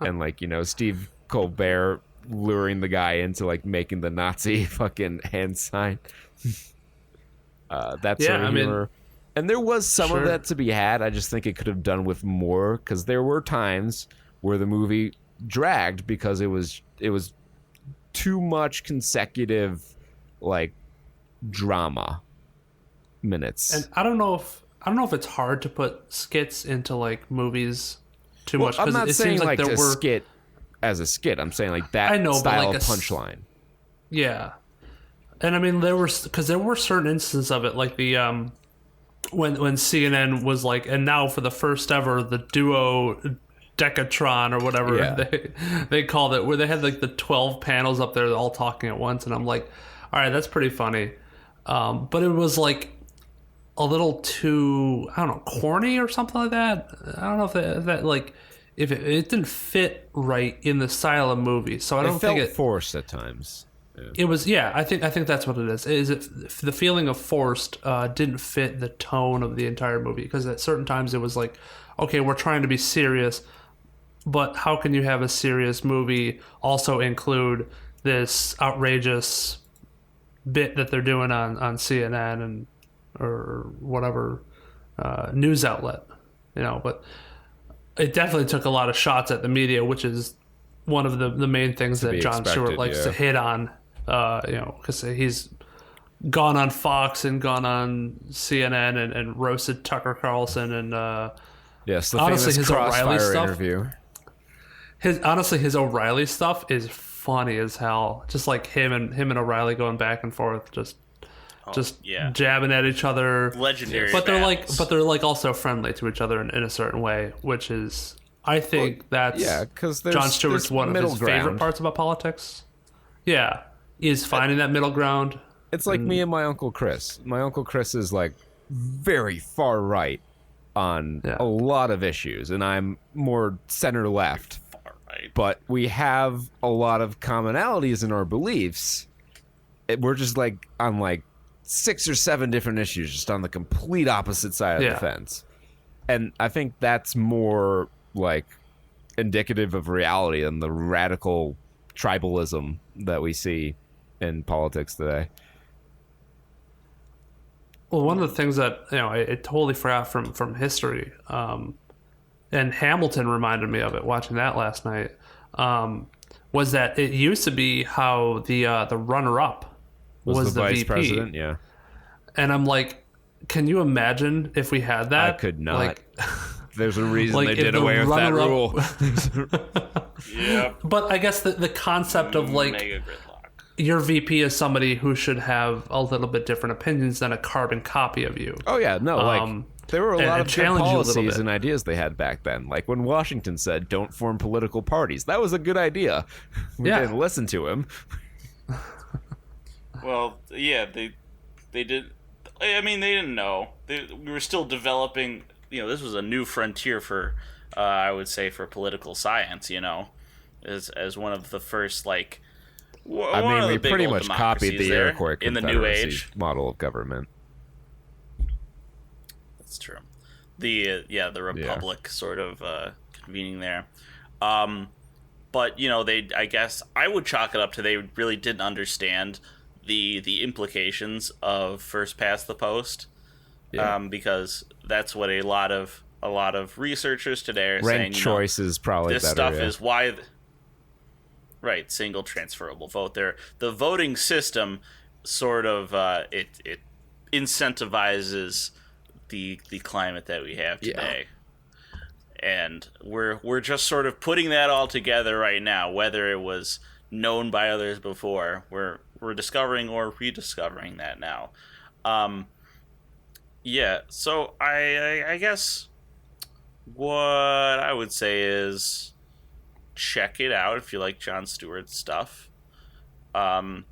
And Steve Colbert luring the guy into making the Nazi fucking hand sign. That's sort of humor. And there was some of that to be had. I just think it could have done with more, because there were times where the movie dragged because it was too much consecutive drama minutes. And I don't know if it's hard to put skits into movies too much. I'm not it saying seems there a were skit as a skit. I'm saying that I know, style but of punchline. Yeah, and I mean there were certain instances of it, like the when CNN was and now for the first ever the duo Decatron or whatever they called it, where they had the 12 panels up there all talking at once, and I'm like, all right, that's pretty funny, but it was a little too, I don't know, corny or something like that. I don't know if it didn't fit right in the style of movie, so I don't think it forced at times. Yeah. It was, I think that's what it is. The feeling of forced didn't fit the tone of the entire movie, because at certain times it was okay, we're trying to be serious, but how can you have a serious movie also include this outrageous bit that they're doing on CNN and or whatever news outlet, but it definitely took a lot of shots at the media, which is one of the main things that Jon Stewart likes to hit on, because he's gone on Fox and gone on CNN and roasted Tucker Carlson and yes, the honestly famous his O'Reilly stuff. Interview. His O'Reilly stuff is funny as hell. Just him and O'Reilly going back and forth, just jabbing at each other. Legendary. But they're also friendly to each other in a certain way, which is, I think because Jon Stewart's one of his favorite parts about politics. Yeah, is finding that middle ground. It's like me and my Uncle Chris. My Uncle Chris is very far right on a lot of issues, and I'm more center left. Far right. But we have a lot of commonalities in our beliefs. We're just on 6 or 7 different issues, just on the complete opposite side of the fence. And I think that's more indicative of reality than the radical tribalism that we see in politics today. Well, one of the things that I totally forgot from history, and Hamilton reminded me of it watching that last night, was that it used to be how the runner-up was the vice VP. president. Yeah, and I'm can you imagine if we had that? I could not. There's a reason they did away with that rule. Yeah. But I guess the concept of Mega gridlock. Your VP is somebody who should have a little bit different opinions than a carbon copy of you. Oh yeah, no, There were a lot of good challenge you a little policies bit. and ideas they had back then. Like when Washington said, "Don't form political parties." That was a good idea. We Yeah. didn't listen to him. Well, yeah, they did. I mean, they didn't know. We were still developing. This was a new frontier for, I would say, for political science. As one of the first like. I mean, we pretty much copied the Iroquois in the New Confederacy Age model of government. That's true. The Republic sort of convening there. But I guess I would chalk it up to they really didn't understand the implications of first past the post, because that's what a lot of researchers today are saying. Ranked choice is probably this better. stuff Yeah. is why. Right, single transferable vote. The voting system sort of it incentivizes the climate that we have today. And we're just sort of putting that all together right now, whether it was known by others before. We're discovering or rediscovering that now. So I guess what I would say is check it out if you like Jon Stewart's stuff. Don't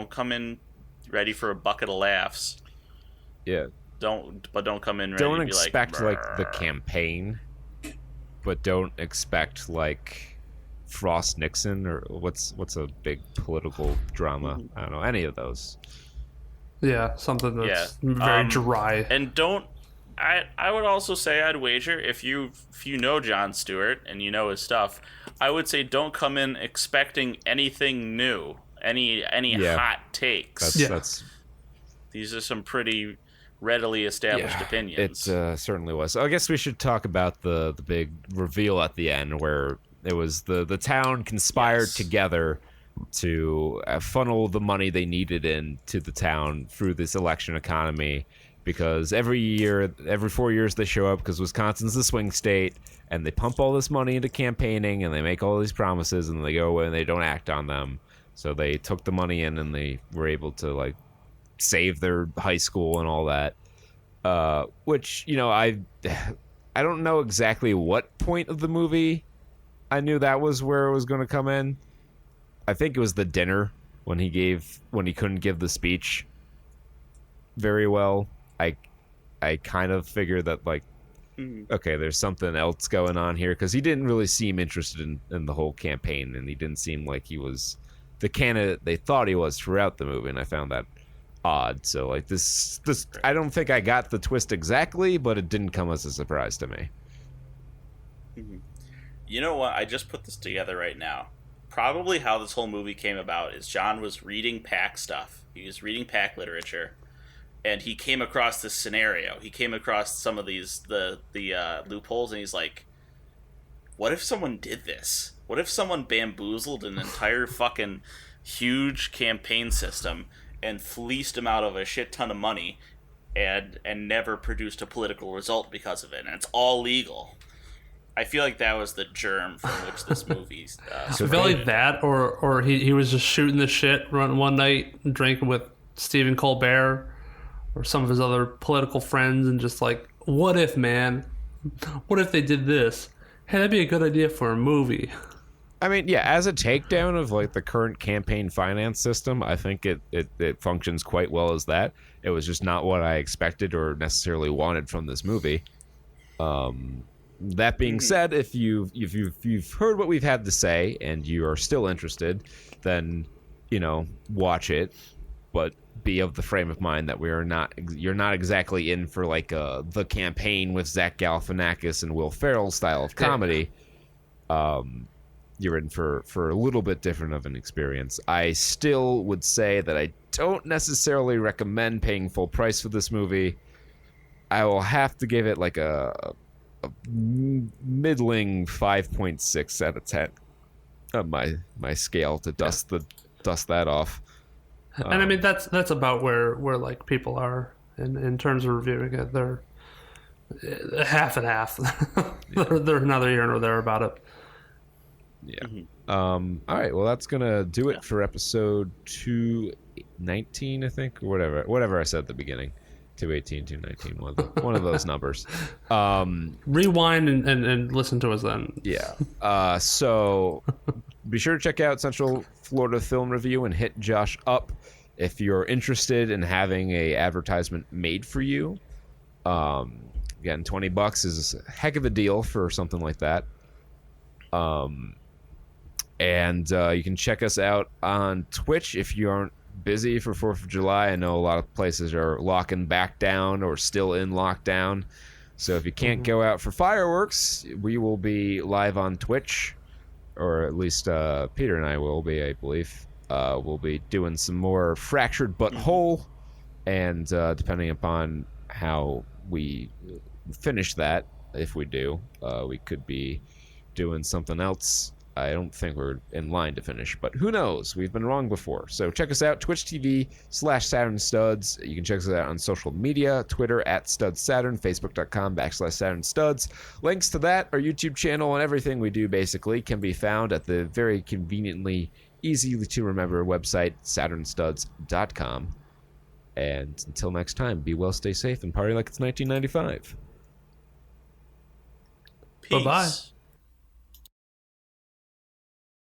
come in ready for a bucket of laughs. Yeah. Don't come in ready Don't to be expect like the "Brr." campaign, but don't expect like Frost Nixon or what's a big political drama. I don't know any of those. Yeah, something that's very dry. And I would also say I'd wager if you know Jon Stewart and you know his stuff, I would say don't come in expecting anything new, any hot takes. That's These are some pretty readily established opinions. It certainly was. So I guess we should talk about the big reveal at the end where it was the town conspired together to funnel the money they needed into the town through this election economy. Because every 4 years they show up because Wisconsin's the swing state and they pump all this money into campaigning and they make all these promises and they go away and they don't act on them. So they took the money in and they were able to like save their high school and all that. Which, I don't know exactly what point of the movie I knew that was where it was going to come in. I think it was the dinner when he couldn't give the speech very well. I kind of figured that like, okay, there's something else going on here because he didn't really seem interested in the whole campaign and he didn't seem like he was the candidate they thought he was throughout the movie, and I found that odd. So like this I don't think I got the twist exactly, but it didn't come as a surprise to me. You know what? I just put this together right now. Probably how this whole movie came about is John was reading Pack stuff. He was reading Pack literature. And he came across this scenario. He came across some of the loopholes, and he's like, "What if someone did this? What if someone bamboozled an entire fucking huge campaign system and fleeced him out of a shit ton of money, and never produced a political result because of it? And it's all legal." I feel like that was the germ from which this movie. I feel like that, or he was just shooting the shit one night, and drinking with Stephen Colbert or some of his other political friends, and just like, what if, man? What if they did this? Hey, that'd be a good idea for a movie. I mean, yeah, as a takedown of like the current campaign finance system, I think it functions quite well as that. It was just not what I expected or necessarily wanted from this movie. That being said, if you've heard what we've had to say and you are still interested, then watch it, but be of the frame of mind that you're not exactly in for like the campaign with Zach Galifianakis and Will Ferrell style of comedy. You're in for a little bit different of an experience. I still would say that I don't necessarily recommend paying full price for this movie. I will have to give it like a middling 5.6 out of 10 on my scale to dust that off. And I mean that's about where like people are in terms of reviewing it. They're half and half. They're neither here nor there about it. Yeah. All right. Well, that's gonna do it for episode 219, I think, or whatever I said at the beginning. 218, 219, one of those numbers. Rewind and listen to us then. Yeah. So be sure to check out Central Florida Film Review and hit Josh up if you're interested in having a advertisement made for you. Again, $20 is a heck of a deal for something like that. And you can check us out on Twitch if you aren't busy for 4th of July. I know a lot of places are locking back down or still in lockdown. So if you can't go out for fireworks, we will be live on Twitch, or at least Peter and I will be, I believe. We'll be doing some more Fractured But Whole, and depending upon how we finish that, if we do, we could be doing something else. I don't think we're in line to finish, but who knows? We've been wrong before. So check us out, Twitch TV/Saturn Studs. You can check us out on social media, Twitter @StudsSaturn, Facebook.com/Saturn Studs. Links to that, our YouTube channel, and everything we do basically can be found at the very conveniently easy to remember website, SaturnStuds.com. And until next time, be well, stay safe, and party like it's 1995. Peace. Bye-bye.